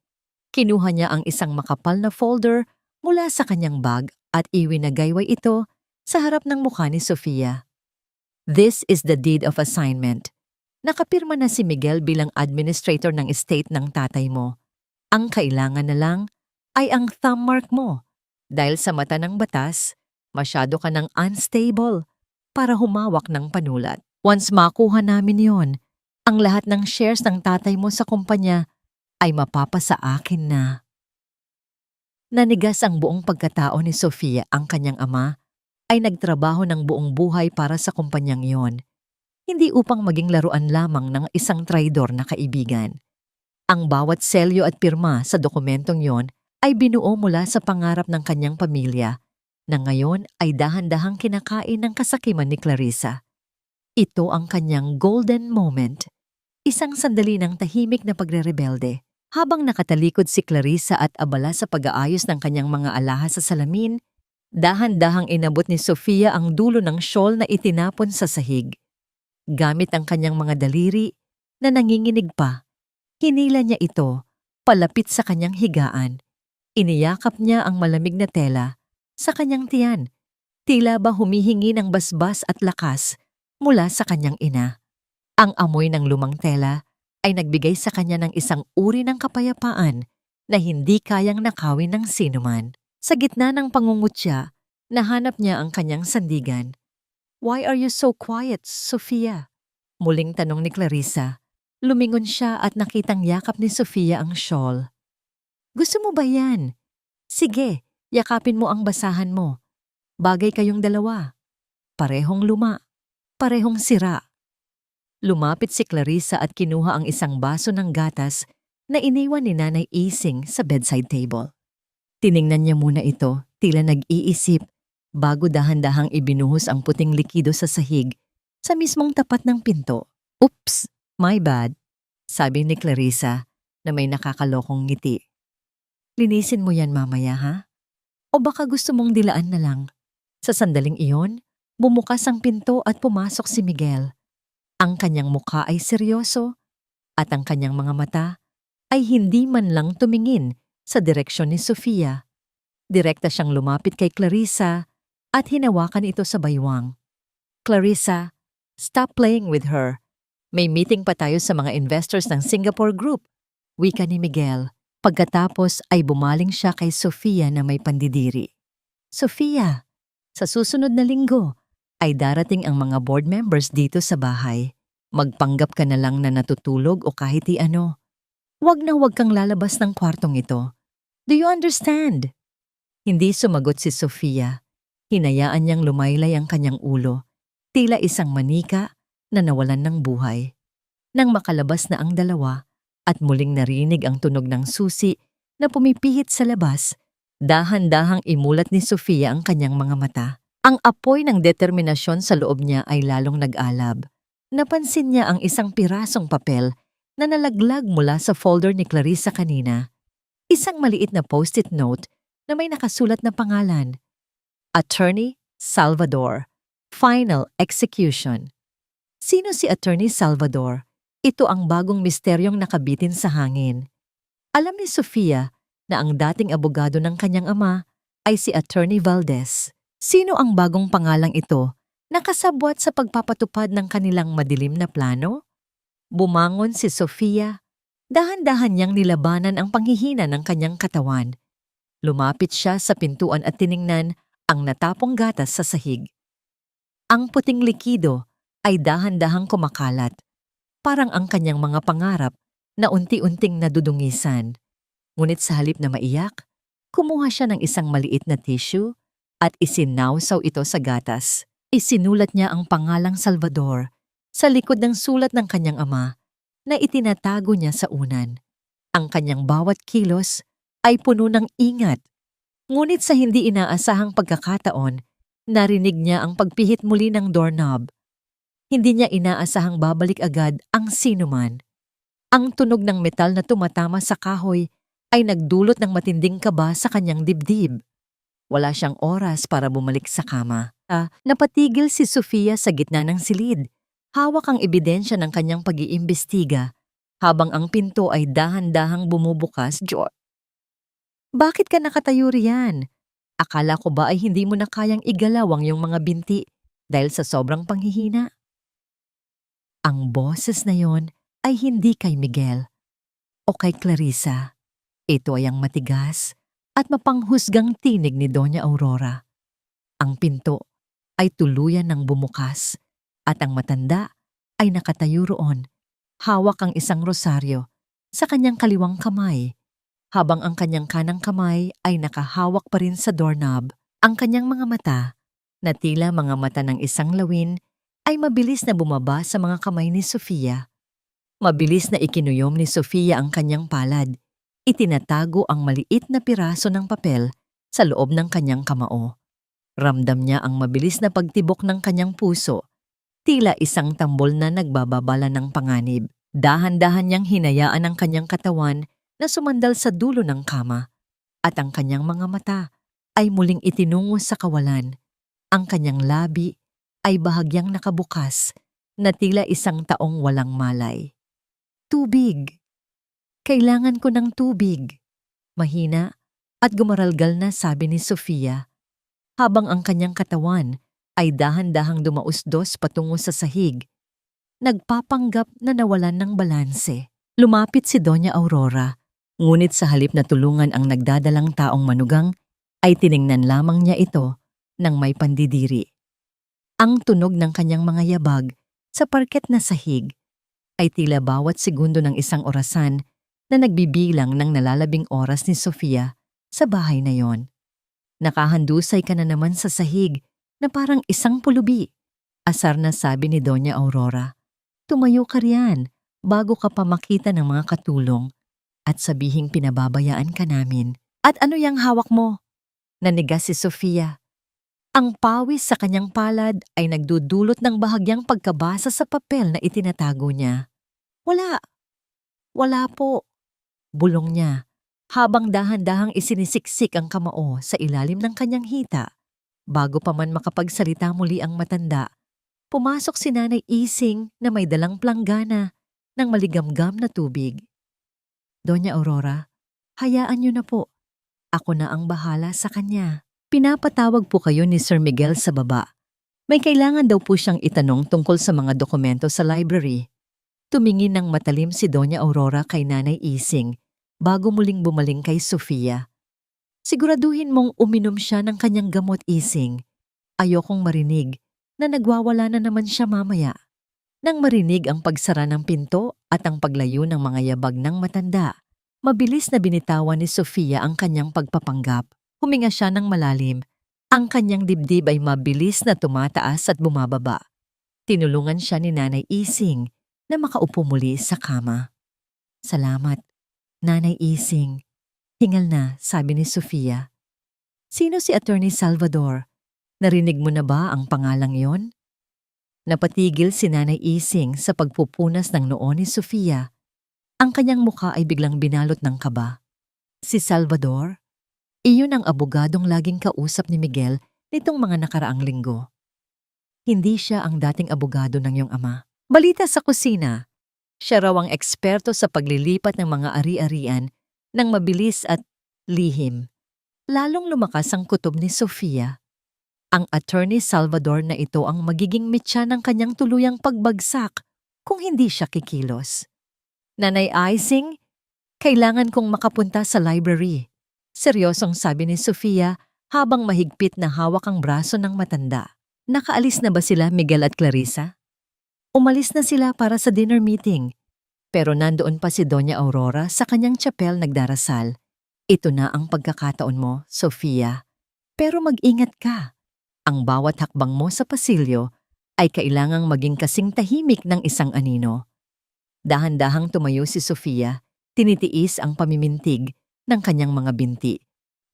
[SPEAKER 1] Kinuha niya ang isang makapal na folder mula sa kanyang bag at iwinagayway ito sa harap ng mukha ni Sofia. This is the deed of assignment. Nakapirma na si Miguel bilang administrator ng estate ng tatay mo. Ang kailangan na lang ay ang thumb mark mo. Dahil sa mata ng batas, masyado ka ng unstable para humawak ng panulat. Once makuha namin yon, ang lahat ng shares ng tatay mo sa kumpanya ay mapapasa akin na. Nanigas ang buong pagkatao ni Sofia. Ang kanyang ama ay nagtrabaho ng buong buhay para sa kumpanyang yon, hindi upang maging laruan lamang ng isang traidor na kaibigan. Ang bawat selyo at pirma sa dokumentong yon ay binuo mula sa pangarap ng kanyang pamilya na ngayon ay dahan-dahang kinakain ng kasakiman ni Clarissa. Ito ang kanyang golden moment, isang sandali ng tahimik na pagrerebelde. Habang nakatalikod si Clarissa at abala sa pag-aayos ng kanyang mga alahas sa salamin, dahan-dahang inabot ni Sofia ang dulo ng shawl na itinapon sa sahig. Gamit ang kanyang mga daliri na nanginginig pa, hinila niya ito palapit sa kanyang higaan. Iniyakap niya ang malamig na tela sa kanyang tiyan, tila ba humihingi ng basbas at lakas mula sa kanyang ina. Ang amoy ng lumang tela ay nagbigay sa kanya ng isang uri ng kapayapaan na hindi kayang nakawin ng sinuman. Sa gitna ng pangungutya, nahanap niya ang kanyang sandigan. Why are you so quiet, Sofia? Muling tanong ni Clarissa. Lumingon siya at nakitang yakap ni Sofia ang shawl. Gusto mo ba yan? Sige, yakapin mo ang basahan mo. Bagay kayong dalawa. Parehong luma. Parehong sira. Lumapit si Clarissa at kinuha ang isang baso ng gatas na iniwan ni Nanay Ising sa bedside table. Tiningnan niya muna ito, tila nag-iisip, bago dahan-dahang ibinuhos ang puting likido sa sahig sa mismong tapat ng pinto. Oops, my bad, sabi ni Clarissa na may nakakalokong ngiti. Linisin mo yan mamaya, ha? O baka gusto mong dilaan na lang? Sa sandaling iyon, bumukas ang pinto at pumasok si Miguel. Ang kanyang mukha ay seryoso at ang kanyang mga mata ay hindi man lang tumingin sa direksyon ni Sofia. Direkta siyang lumapit kay Clarissa at hinawakan ito sa baywang. Clarissa, stop playing with her. May meeting pa tayo sa mga investors ng Singapore Group, wika ni Miguel. Pagkatapos ay bumaling siya kay Sofia na may pandidiri. Sofia, sa susunod na linggo ay darating ang mga board members dito sa bahay. Magpanggap ka na lang na natutulog o kahit ano. Huwag na huwag kang lalabas ng kwartong ito. Do you understand? Hindi sumagot si Sofia. Hinayaan niyang lumaylay ang kanyang ulo, tila isang manika na nawalan ng buhay. Nang makalabas na ang dalawa at muling narinig ang tunog ng susi na pumipihit sa labas, dahan-dahang imulat ni Sofia ang kanyang mga mata. Ang apoy ng determinasyon sa loob niya ay lalong nag-alab. Napansin niya ang isang pirasong papel na nalaglag mula sa folder ni Clarissa kanina. Isang maliit na post-it note na may nakasulat na pangalan. Attorney Salvador. Final Execution. Sino si Attorney Salvador? Ito ang bagong misteryong nakabitin sa hangin. Alam ni Sofia na ang dating abogado ng kanyang ama ay si Attorney Valdez. Sino ang bagong pangalang ito na kasabwat sa pagpapatupad ng kanilang madilim na plano? Bumangon si Sofia. Dahan-dahan niyang nilabanan ang panghihina ng kanyang katawan. Lumapit siya sa pintuan at tiningnan ang natapong gatas sa sahig. Ang puting likido ay dahan-dahang kumakalat. Parang ang kanyang mga pangarap na unti-unting nadudungisan. Ngunit sa halip na maiyak, kumuha siya ng isang maliit na tissue at isinawsaw ito sa gatas. Isinulat niya ang pangalang Salvador sa likod ng sulat ng kanyang ama na itinatago niya sa unan. Ang kanyang bawat kilos ay puno ng ingat. Ngunit sa hindi inaasahang pagkakataon, narinig niya ang pagpihit muli ng doorknob. Hindi niya inaasahang babalik agad ang sinuman. Ang tunog ng metal na tumatama sa kahoy ay nagdulot ng matinding kaba sa kanyang dibdib. Wala siyang oras para bumalik sa kama. Napatigil si Sofia sa gitna ng silid. Hawak ang ebidensya ng kanyang pag-iimbestiga habang ang pinto ay dahan-dahang bumubukas. Bakit ka nakatayo riyan? Akala ko ba ay hindi mo na kayang igalaw ang iyong mga binti dahil sa sobrang panghihina? Ang boses na yon ay hindi kay Miguel o kay Clarissa. Ito ay ang matigas at mapanghusgang tinig ni Doña Aurora. Ang pinto ay tuluyan ng bumukas at ang matanda ay nakatayo roon. Hawak ang isang rosaryo sa kanyang kaliwang kamay, habang ang kanyang kanang kamay ay nakahawak pa rin sa doorknob. Ang kanyang mga mata, na tila mga mata ng isang lawin, ay mabilis na bumaba sa mga kamay ni Sofia. Mabilis na ikinuyom ni Sofia ang kanyang palad. Itinatago ang maliit na piraso ng papel sa loob ng kanyang kamao. Ramdam niya ang mabilis na pagtibok ng kanyang puso, tila isang tambol na nagbababala ng panganib. Dahan-dahan niyang hinayaan ang kanyang katawan na sumandal sa dulo ng kama, at ang kanyang mga mata ay muling itinungo sa kawalan. Ang kanyang labi ay bahagyang nakabukas na tila isang taong walang malay. Tubig! Kailangan ko ng tubig! Mahina at gumaralgal na sabi ni Sofia, habang ang kanyang katawan ay dahan-dahang dumausdos patungo sa sahig. Nagpapanggap na nawalan ng balanse. Lumapit si Doña Aurora, ngunit sa halip na tulungan ang nagdadalang taong manugang, ay tiningnan lamang niya ito ng may pandidiri. Ang tunog ng kanyang mga yabag sa parket na sahig ay tila bawat segundo ng isang orasan na nagbibilang ng nalalabing oras ni Sofia sa bahay na yon. Nakahandusay ka na naman sa sahig na parang isang pulubi, asar na sabi ni Doña Aurora. Tumayo ka riyan bago ka pa makita ng mga katulong at sabihing pinababayaan ka namin. At ano yang hawak mo? Nanigas si Sofia. Ang pawis sa kanyang palad ay nagdudulot ng bahagyang pagkabasa sa papel na itinatago niya. Wala. Wala po. Bulong niya habang dahan-dahang isinisiksik ang kamao sa ilalim ng kanyang hita. Bago pa man makapagsalita muli ang matanda, pumasok si Nanay Ising na may dalang planggana ng maligamgam na tubig. Doña Aurora, hayaan niyo na po. Ako na ang bahala sa kanya. Pinapatawag po kayo ni Sir Miguel sa baba. May kailangan daw po siyang itanong tungkol sa mga dokumento sa library. Tumingin ng matalim si Doña Aurora kay Nanay Ising bago muling bumaling kay Sofia. Siguraduhin mong uminom siya ng kanyang gamot, Ising. Ayokong marinig na nagwawala na naman siya mamaya. Nang marinig ang pagsara ng pinto at ang paglayo ng mga yabag ng matanda, mabilis na binitawan ni Sofia ang kanyang pagpapanggap. Huminga siya ng malalim. Ang kanyang dibdib ay mabilis na tumataas at bumababa. Tinulungan siya ni Nanay Ising na makaupo muli sa kama. Salamat, Nanay Ising. Hingal na, sabi ni Sofia. Sino si Attorney Salvador? Narinig mo na ba ang pangalang yon? Napatigil si Nanay Ising sa pagpupunas ng noo ni Sofia. Ang kanyang mukha ay biglang binalot ng kaba. Si Salvador? Iyon ang abogadong laging kausap ni Miguel nitong mga nakaraang linggo. Hindi siya ang dating abogado ng iyong ama. Balita sa kusina, siya raw ang eksperto sa paglilipat ng mga ari-arian ng mabilis at lihim. Lalong lumakas ang kutob ni Sofia. Ang Attorney Salvador na ito ang magiging mitya ng kanyang tuluyang pagbagsak kung hindi siya kikilos. Nanay Ising, kailangan kong makapunta sa library. Seryosong sabi ni Sofia habang mahigpit na hawak ang braso ng matanda. Nakaalis na ba sila, Miguel at Clarissa? Umalis na sila para sa dinner meeting. Pero nandoon pa si Doña Aurora sa kanyang tsapel nagdarasal. Ito na ang pagkakataon mo, Sofia. Pero mag-ingat ka. Ang bawat hakbang mo sa pasilyo ay kailangang maging kasing tahimik ng isang anino. Dahan-dahang tumayo si Sofia, tinitiis ang pamimintig ng kanyang mga binti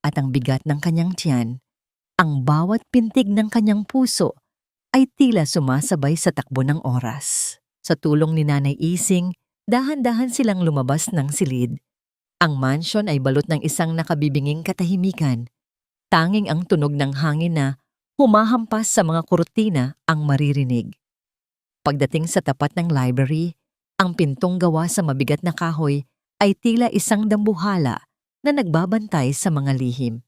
[SPEAKER 1] at ang bigat ng kanyang tiyan. Ang bawat pintig ng kanyang puso ay tila sumasabay sa takbo ng oras. Sa tulong ni Nanay Ising, dahan-dahan silang lumabas ng silid. Ang mansyon ay balot ng isang nakabibinging katahimikan. Tanging ang tunog ng hangin na humahampas sa mga kurtina ang maririnig. Pagdating sa tapat ng library, ang pintong gawa sa mabigat na kahoy ay tila isang dambuhala na nagbabantay sa mga lihim.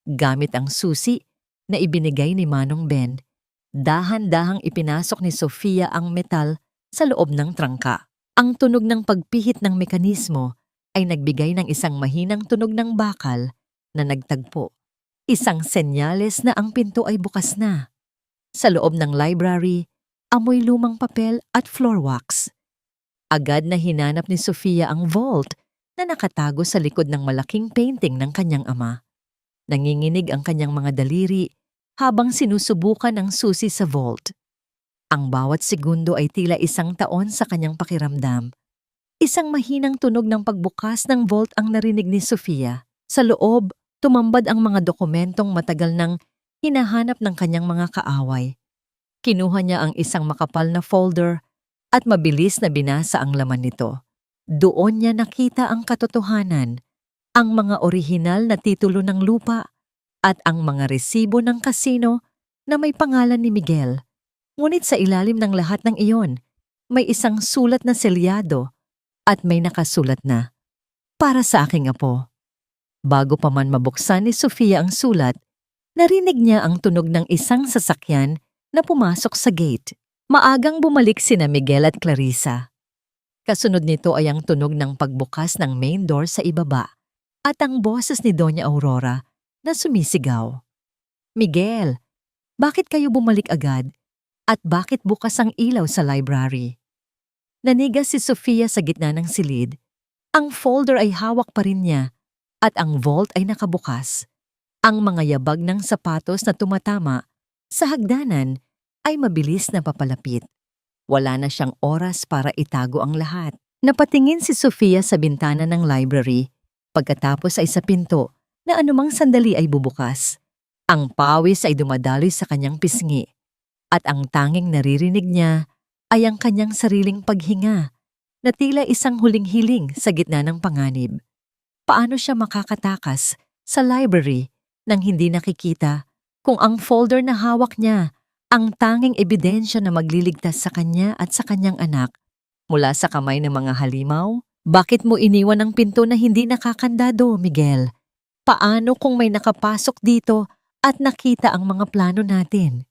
[SPEAKER 1] Gamit ang susi na ibinigay ni Manong Ben, dahan-dahang ipinasok ni Sofia ang metal sa loob ng trangka. Ang tunog ng pagpihit ng mekanismo ay nagbigay ng isang mahinang tunog ng bakal na nagtagpo. Isang senyales na ang pinto ay bukas na. Sa loob ng library, amoy lumang papel at floor wax. Agad na hinanap ni Sofia ang vault na nakatago sa likod ng malaking painting ng kanyang ama. Nanginginig ang kanyang mga daliri habang sinusubukan ang susi sa vault. Ang bawat segundo ay tila isang taon sa kanyang pakiramdam. Isang mahinang tunog ng pagbukas ng vault ang narinig ni Sofia. Sa loob, tumambad ang mga dokumentong matagal nang hinahanap ng kanyang mga kaaway. Kinuha niya ang isang makapal na folder at mabilis na binasa ang laman nito. Doon niya nakita ang katotohanan, ang mga orihinal na titulo ng lupa at ang mga resibo ng kasino na may pangalan ni Miguel. Ngunit sa ilalim ng lahat ng iyon, may isang sulat na selyado at may nakasulat na, "Para sa aking apo." Bago pa man mabuksan ni Sofia ang sulat, narinig niya ang tunog ng isang sasakyan na pumasok sa gate. Maagang bumalik sina Miguel at Clarissa. Kasunod nito ay ang tunog ng pagbukas ng main door sa ibaba at ang boses ni Doña Aurora na sumisigaw. "Miguel, bakit kayo bumalik agad? At bakit bukas ang ilaw sa library?" Nanigas si Sofia sa gitna ng silid. Ang folder ay hawak pa rin niya at ang vault ay nakabukas. Ang mga yabag ng sapatos na tumatama sa hagdanan ay mabilis na papalapit. Wala na siyang oras para itago ang lahat. Napatingin si Sofia sa bintana ng library, pagkatapos ay sa pinto na anumang sandali ay bubukas. Ang pawis ay dumadaloy sa kanyang pisngi, at ang tanging naririnig niya ay ang kanyang sariling paghinga na tila isang huling hiling sa gitna ng panganib. Paano siya makakatakas sa library nang hindi nakikita kung ang folder na hawak niya ang tanging ebidensya na magliligtas sa kanya at sa kanyang anak mula sa kamay ng mga halimaw? Bakit mo iniwan ang pinto na hindi nakakandado, Miguel? Paano kung may nakapasok dito at nakita ang mga plano natin?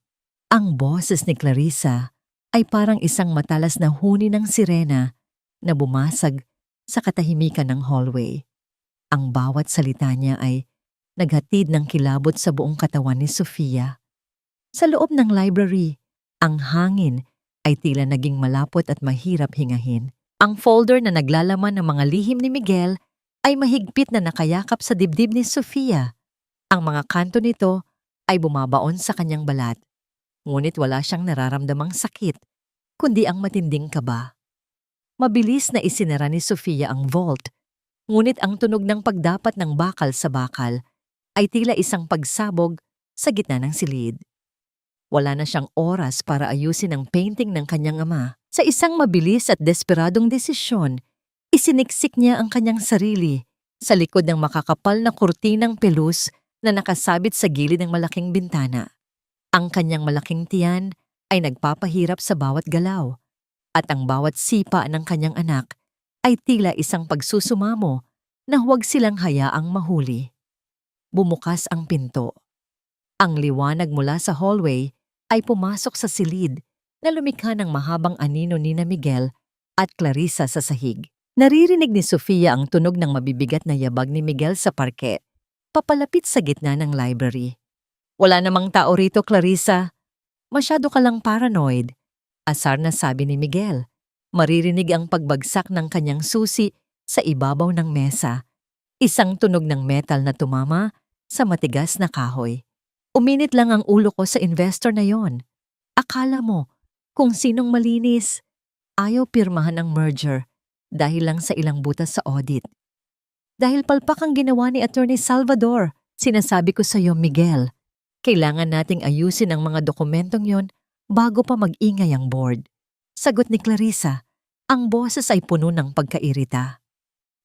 [SPEAKER 1] Ang boses ni Clarissa ay parang isang matalas na huni ng sirena na bumasag sa katahimikan ng hallway. Ang bawat salita niya ay naghatid ng kilabot sa buong katawan ni Sofia. Sa loob ng library, ang hangin ay tila naging malapot at mahirap hingahin. Ang folder na naglalaman ng mga lihim ni Miguel ay mahigpit na nakayakap sa dibdib ni Sofia. Ang mga kanto nito ay bumabaon sa kanyang balat, ngunit wala siyang nararamdamang sakit, kundi ang matinding kaba. Mabilis na isinara ni Sofia ang vault, ngunit ang tunog ng pagdapat ng bakal sa bakal ay tila isang pagsabog sa gitna ng silid. Wala na siyang oras para ayusin ang painting ng kanyang ama. Sa isang mabilis at desperadong desisyon, isiniksik niya ang kanyang sarili sa likod ng makakapal na kurtinang pelus na nakasabit sa gilid ng malaking bintana. Ang kanyang malaking tiyan ay nagpapahirap sa bawat galaw, at ang bawat sipa ng kanyang anak ay tila isang pagsusumamo na huwag silang hayaang mahuli. Bumukas ang pinto. Ang liwanag mula sa hallway ay pumasok sa silid na lumikha ng mahabang anino ni Miguel at Clarissa sa sahig. Naririnig ni Sofia ang tunog ng mabibigat na yabag ni Miguel sa parke, papalapit sa gitna ng library. Wala namang tao rito, Clarissa. Masyado ka lang paranoid. Asar na sabi ni Miguel. Maririnig ang pagbagsak ng kanyang susi sa ibabaw ng mesa. Isang tunog ng metal na tumama sa matigas na kahoy. Uminit lang ang ulo ko sa investor na yon. Akala mo, kung sinong malinis, ayaw pirmahan ang merger dahil lang sa ilang butas sa audit. Dahil palpak ang ginawa ni Attorney Salvador, sinasabi ko sa iyo, Miguel, kailangan nating ayusin ang mga dokumentong yon bago pa mag-ingay ang board. Sagot ni Clarissa, ang boses ay puno ng pagkairita.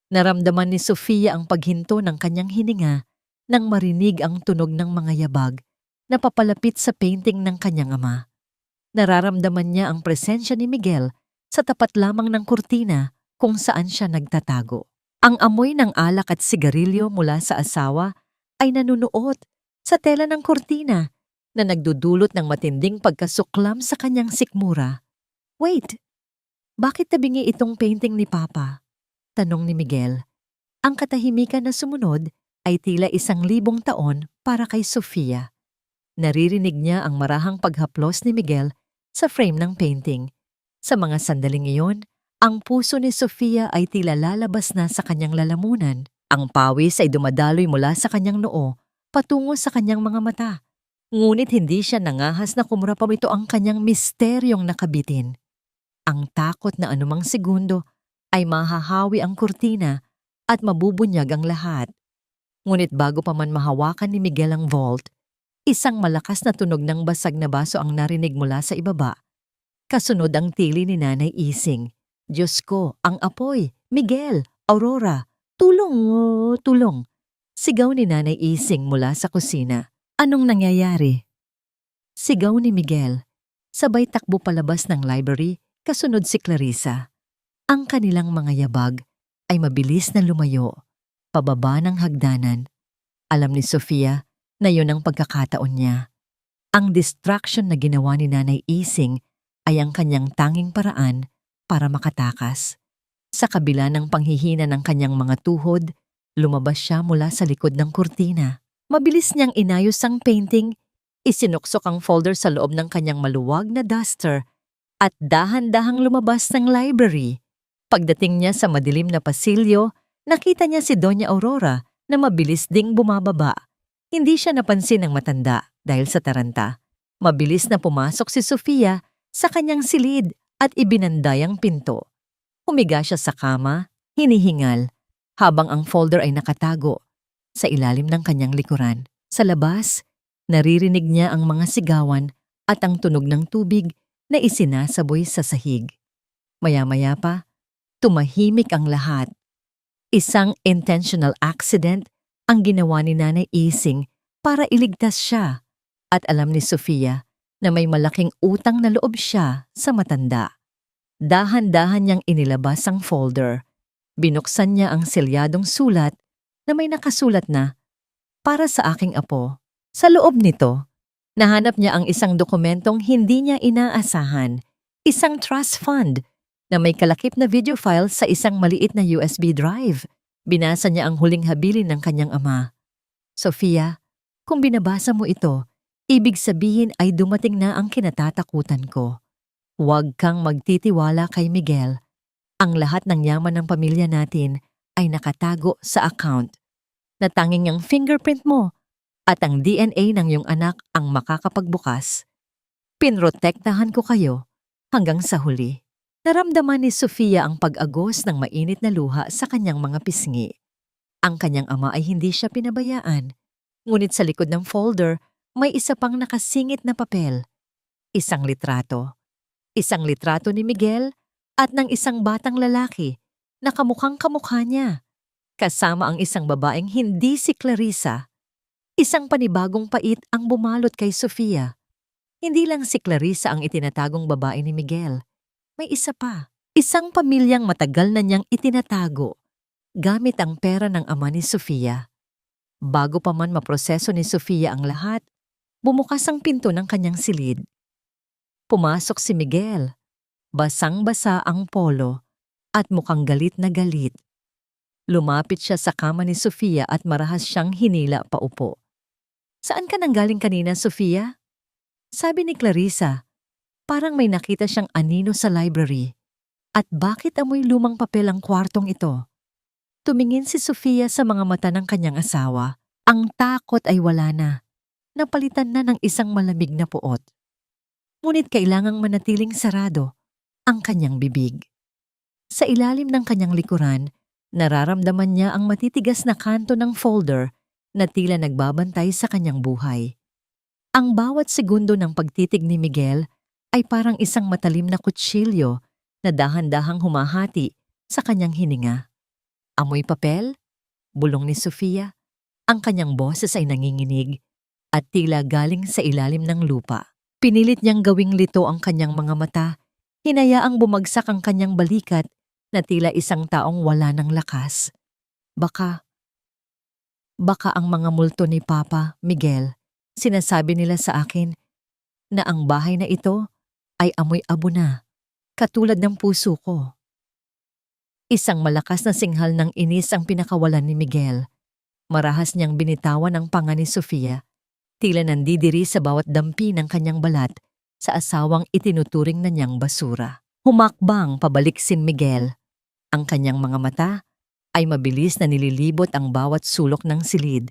[SPEAKER 1] Naramdaman ni Sofia ang paghinto ng kanyang hininga nang marinig ang tunog ng mga yabag na papalapit sa painting ng kanyang ama. Nararamdaman niya ang presensya ni Miguel sa tapat lamang ng kurtina kung saan siya nagtatago. Ang amoy ng alak at sigarilyo mula sa asawa ay nanunuot sa tela ng kurtina na nagdudulot ng matinding pagkasuklam sa kanyang sikmura. Wait, bakit tabingi itong painting ni Papa? Tanong ni Miguel. Ang katahimikan na sumunod ay tila 1,000 taon para kay Sofia. Naririnig niya ang marahang paghaplos ni Miguel sa frame ng painting. Sa mga sandaling iyon, ang puso ni Sofia ay tila lalabas na sa kanyang lalamunan. Ang pawis ay dumadaloy mula sa kanyang noo patungo sa kanyang mga mata. Ngunit hindi siya nangahas na kumurapam ito ang kanyang misteryong nakabitin. Ang takot na anumang segundo ay mahahawi ang kurtina at mabubunyag ang lahat. Ngunit bago pa man mahawakan ni Miguel ang vault, isang malakas na tunog ng basag na baso ang narinig mula sa ibaba. Kasunod ang tili ni Nanay Ising. Diyos ko, ang apoy! Miguel! Aurora! Tulong! Tulong! Sigaw ni Nanay Ising mula sa kusina. Anong nangyayari? Sigaw ni Miguel. Sabay takbo palabas ng library, kasunod si Clarissa. Ang kanilang mga yabag ay mabilis na lumayo, pababa ng hagdanan. Alam ni Sofia na yun ang pagkakataon niya. Ang distraction na ginawa ni Nanay Ising ay ang kanyang tanging paraan para makatakas. Sa kabila ng panghihina ng kanyang mga tuhod, lumabas siya mula sa likod ng kurtina. Mabilis niyang inayos ang painting, isinuksok ang folder sa loob ng kanyang maluwag na duster at dahan-dahang lumabas ng library. Pagdating niya sa madilim na pasilyo, nakita niya si Doña Aurora na mabilis ding bumababa. Hindi siya napansin ng matanda dahil sa taranta. Mabilis na pumasok si Sofia sa kanyang silid at ibinanday ang pinto. Humiga siya sa kama, hinihingal, habang ang folder ay nakatago sa ilalim ng kanyang likuran. Sa labas, naririnig niya ang mga sigawan at ang tunog ng tubig na isinasaboy sa sahig. Maya-maya pa, tumahimik ang lahat. Isang intentional accident ang ginawa ni Nanay Ising para iligtas siya, at alam ni Sofia na may malaking utang na loob siya sa matanda. Dahan-dahan niyang inilabas ang folder. Binuksan niya ang selyadong sulat na may nakasulat na, "Para sa aking apo." Sa loob nito, nahanap niya ang isang dokumentong hindi niya inaasahan, isang trust fund na may kalakip na video file sa isang maliit na USB drive. Binasa niya ang huling habilin ng kanyang ama. "Sofia, kung binabasa mo ito, ibig sabihin ay dumating na ang kinatatakutan ko. Huwag kang magtitiwala kay Miguel. Ang lahat ng yaman ng pamilya natin ay nakatago sa account. Natanging ang fingerprint mo at ang DNA ng iyong anak ang makakapagbukas. Pinrotektahan ko kayo hanggang sa huli." Naramdaman ni Sofia ang pag-agos ng mainit na luha sa kanyang mga pisngi. Ang kanyang ama ay hindi siya pinabayaan, ngunit sa likod ng folder may isa pang nakasingit na papel. Isang litrato. Isang litrato ni Miguel at ng isang batang lalaki na kamukhang kamukha niya, kasama ang isang babaeng hindi si Clarissa. Isang panibagong pait ang bumalot kay Sofia. Hindi lang si Clarissa ang itinatagong babae ni Miguel. May isa pa, isang pamilyang matagal na niyang itinatago gamit ang pera ng ama ni Sofia. Bago pa man maproseso ni Sofia ang lahat, bumukas ang pinto ng kanyang silid. Pumasok si Miguel. Basang-basa ang polo at mukhang galit na galit. Lumapit siya sa kama ni Sofia at marahas siyang hinila paupo. "Saan ka nanggaling kanina, Sofia?" Sabi ni Clarissa. Parang may nakita siyang anino sa library. At bakit amoy lumang papel ang kwartong ito? Tumingin si Sofia sa mga mata ng kanyang asawa. Ang takot ay wala na. Napalitan na ng isang malamig na puot. Ngunit kailangang manatiling sarado ang kanyang bibig. Sa ilalim ng kanyang likuran, nararamdaman niya ang matitigas na kanto ng folder na tila nagbabantay sa kanyang buhay. Ang bawat segundo ng pagtitig ni Miguel ay parang isang matalim na kutsilyo na dahan-dahang humahati sa kanyang hininga. "Amoy papel?" bulong ni Sofia. Ang kanyang boses ay nanginginig at tila galing sa ilalim ng lupa. Pinilit niyang gawing lito ang kanyang mga mata, hinayaang bumagsak ang kanyang balikat na tila isang taong wala ng lakas. Baka ang mga multo ni Papa, Miguel, sinasabi nila sa akin na ang bahay na ito ay amoy abo na, katulad ng puso ko. Isang malakas na singhal ng inis ang pinakawalan ni Miguel. Marahas niyang binitawan ang panga ni Sofia, tila nandidiri sa bawat dampi ng kanyang balat sa asawang itinuturing na niyang basura. Humakbang pabalik si Miguel. Ang kanyang mga mata ay mabilis na nililibot ang bawat sulok ng silid.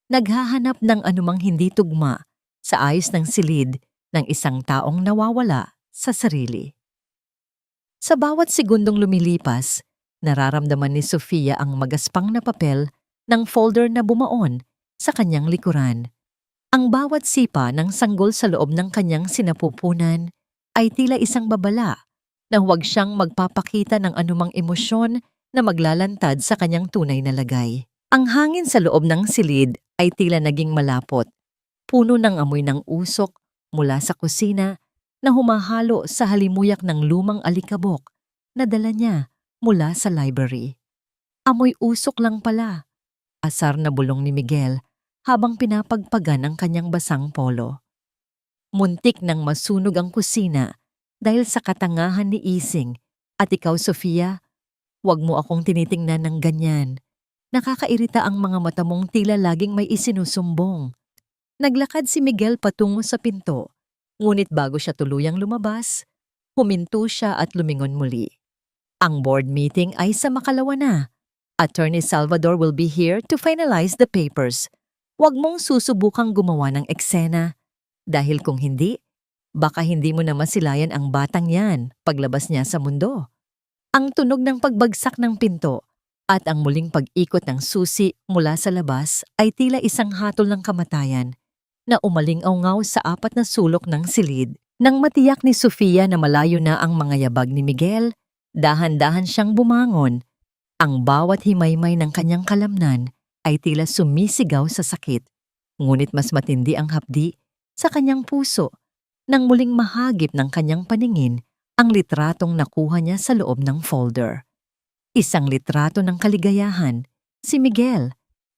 [SPEAKER 1] Naghahanap ng anumang hindi tugma sa ayos ng silid ng isang taong nawawala sa sarili. Sa bawat segundong lumilipas, nararamdaman ni Sofia ang magaspang na papel ng folder na bumaon sa kanyang likuran. Ang bawat sipa ng sanggol sa loob ng kanyang sinapupunan ay tila isang babala na huwag siyang magpapakita ng anumang emosyon na maglalantad sa kanyang tunay na lagay. Ang hangin sa loob ng silid ay tila naging malapot, puno ng amoy ng usok mula sa kusina na humahalo sa halimuyak ng lumang alikabok na dala niya mula sa library. "Amoy usok lang pala," asar na bulong ni Miguel habang pinapagpagan ang kanyang basang polo. Muntik nang masunog ang kusina dahil sa katangahan ni Ising. "At ikaw, Sofia, huwag mo akong tinitingnan ng ganyan. Nakakairita ang mga mata mong tila laging may isinusumbong." Naglakad si Miguel patungo sa pinto, ngunit bago siya tuluyang lumabas, huminto siya at lumingon muli. "Ang board meeting ay sa makalawa na. Attorney Salvador will be here to finalize the papers. Huwag mong susubukang gumawa ng eksena, dahil kung hindi, Baka hindi mo na masilayan ang batang yan paglabas niya sa mundo. Ang tunog ng pagbagsak ng pinto at ang muling pag-ikot ng susi mula sa labas ay tila isang hatol ng kamatayan na umaling-awngaw sa apat na sulok ng silid. Nang matiyak ni Sofia na malayo na ang mga yabag ni Miguel, dahan-dahan siyang bumangon. Ang bawat himaymay ng kanyang kalamnan ay tila sumisigaw sa sakit. Ngunit mas matindi ang hapdi sa kanyang puso nang muling mahagip ng kanyang paningin ang litratong nakuha niya sa loob ng folder. Isang litrato ng kaligayahan, si Miguel,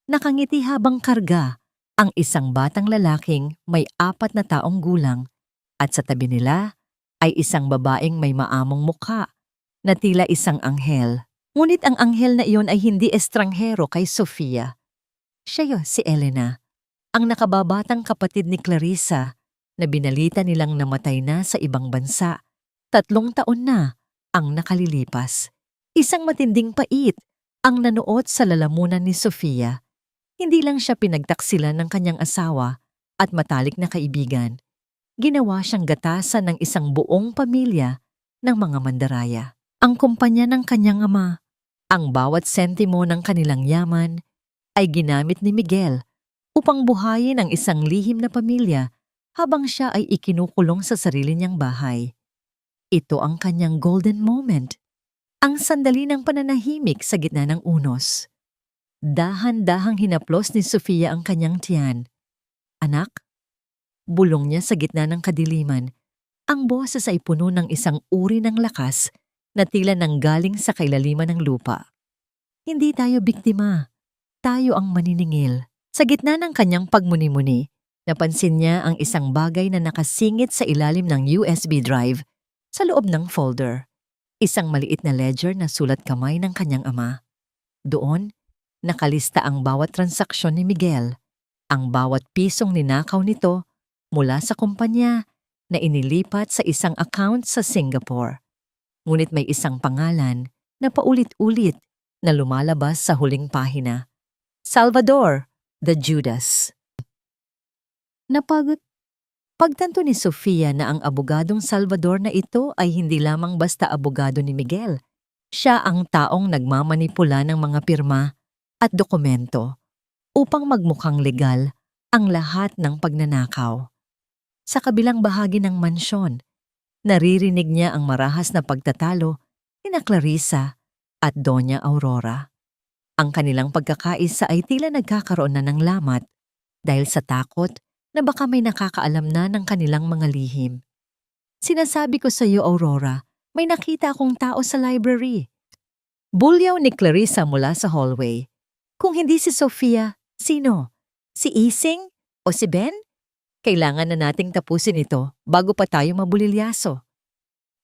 [SPEAKER 1] nakangiti habang karga ang isang batang lalaking may 4 na taong gulang at sa tabi nila ay isang babaeng may maamong mukha na tila isang anghel. Ngunit ang anghel na iyon ay hindi estranghero kay Sofia. Siya si Elena, ang nakababatang kapatid ni Clarissa na binalita nilang namatay na sa ibang bansa. 3 taon na ang nakalilipas. Isang matinding pait ang nanuot sa lalamunan ni Sofia. Hindi lang siya pinagtaksilan ng kanyang asawa at matalik na kaibigan. Ginawa siyang gatasan ng isang buong pamilya ng mga mandaraya. Ang kumpanya ng kanyang ama, ang bawat sentimo ng kanilang yaman, ay ginamit ni Miguel upang buhayin ang isang lihim na pamilya habang siya ay ikinukulong sa sarili niyang bahay. Ito ang kanyang golden moment, ang sandali ng pananahimik sa gitna ng unos. Dahan-dahang hinaplos ni Sofia ang kanyang tiyan. Anak? Bulong niya sa gitna ng kadiliman. Ang boses ay puno ng isang uri ng lakas na tila nanggaling sa kailaliman ng lupa. Hindi tayo biktima. Tayo ang maniningil. Sa gitna ng kanyang pagmuni-muni, napansin niya ang isang bagay na nakasingit sa ilalim ng USB drive sa loob ng folder. Isang maliit na ledger na sulat kamay ng kanyang ama. Doon, nakalista ang bawat transaksyon ni Miguel, ang bawat pisong ninakaw nito mula sa kumpanya na inilipat sa isang account sa Singapore. Ngunit may isang pangalan na paulit-ulit na lumalabas sa huling pahina. Salvador, the Judas. Pagtanto ni Sofia na ang abogadong Salvador na ito ay hindi lamang basta abogado ni Miguel. Siya ang taong nagmamanipula ng mga pirma at dokumento upang magmukhang legal ang lahat ng pagnanakaw. Sa kabilang bahagi ng mansyon, naririnig niya ang marahas na pagtatalo ni Clarissa at Doña Aurora. Ang kanilang pagkakaisa ay tila nagkakaroon na ng lamat dahil sa takot na baka may nakakaalam na ng kanilang mga lihim. Sinasabi ko sa iyo, Aurora, may nakita akong tao sa library. Bulyaw ni Clarissa mula sa hallway. Kung hindi si Sofia, sino? Si Ising o si Ben? Kailangan na nating tapusin ito bago pa tayo mabulilyaso.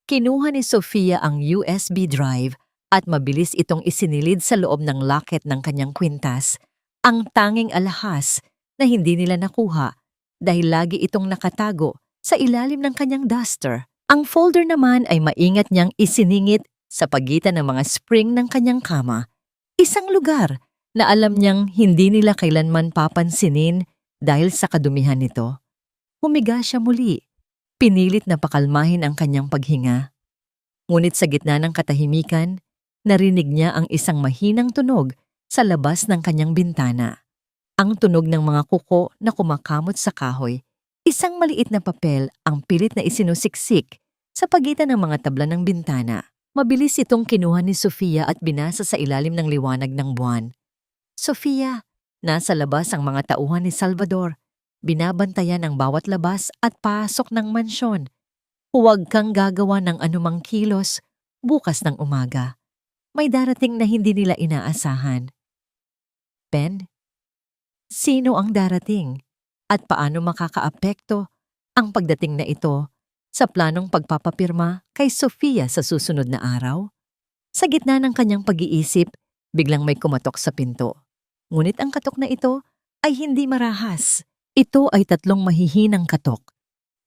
[SPEAKER 1] Kinuha ni Sofia ang USB drive at mabilis itong isinilid sa loob ng locket ng kanyang kwintas, ang tanging alahas na hindi nila nakuha dahil lagi itong nakatago sa ilalim ng kanyang duster. Ang folder naman ay maingat niyang isiningit sa pagitan ng mga spring ng kanyang kama, isang lugar na alam niyang hindi nila kailanman papansinin dahil sa kadumihan nito. Humiga siya muli, pinilit na pakalmahin ang kanyang paghinga. Ngunit sa gitna ng katahimikan, narinig niya ang isang mahinang tunog sa labas ng kanyang bintana. Ang tunog ng mga kuko na kumakamot sa kahoy. Isang maliit na papel ang pilit na isinusiksik sa pagitan ng mga tabla ng bintana. Mabilis itong kinuha ni Sofia at binasa sa ilalim ng liwanag ng buwan. Sofia, nasa labas ang mga tauhan ni Salvador. Binabantayan ang bawat labas at pasok ng mansyon. Huwag kang gagawa ng anumang kilos bukas ng umaga. May darating na hindi nila inaasahan. Ben? Sino ang darating at paano makakaapekto ang pagdating na ito sa planong pagpapapirma kay Sofia sa susunod na araw? Sa gitna ng kanyang pag-iisip, biglang may kumatok sa pinto. Ngunit ang katok na ito ay hindi marahas. Ito ay 3 mahihinang katok.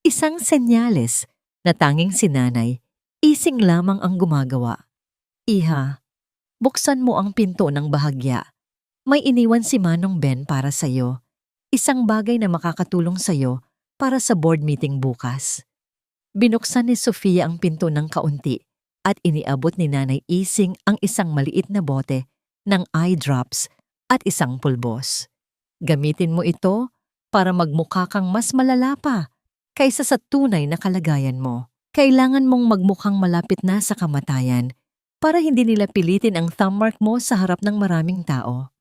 [SPEAKER 1] Isang senyales na tanging si Nanay, Ising lamang ang gumagawa. Iha, buksan mo ang pinto ng bahagya. May iniwan si Manong Ben para sa'yo. Isang bagay na makakatulong sa'yo para sa board meeting bukas. Binuksan ni Sofia ang pinto ng kaunti at iniabot ni Nanay Ising ang isang maliit na bote ng eye drops at isang pulbos. Gamitin mo ito para magmukha kang mas malala pa kaysa sa tunay na kalagayan mo. Kailangan mong magmukhang malapit na sa kamatayan para hindi nila pilitin ang thumb mark mo sa harap ng maraming tao.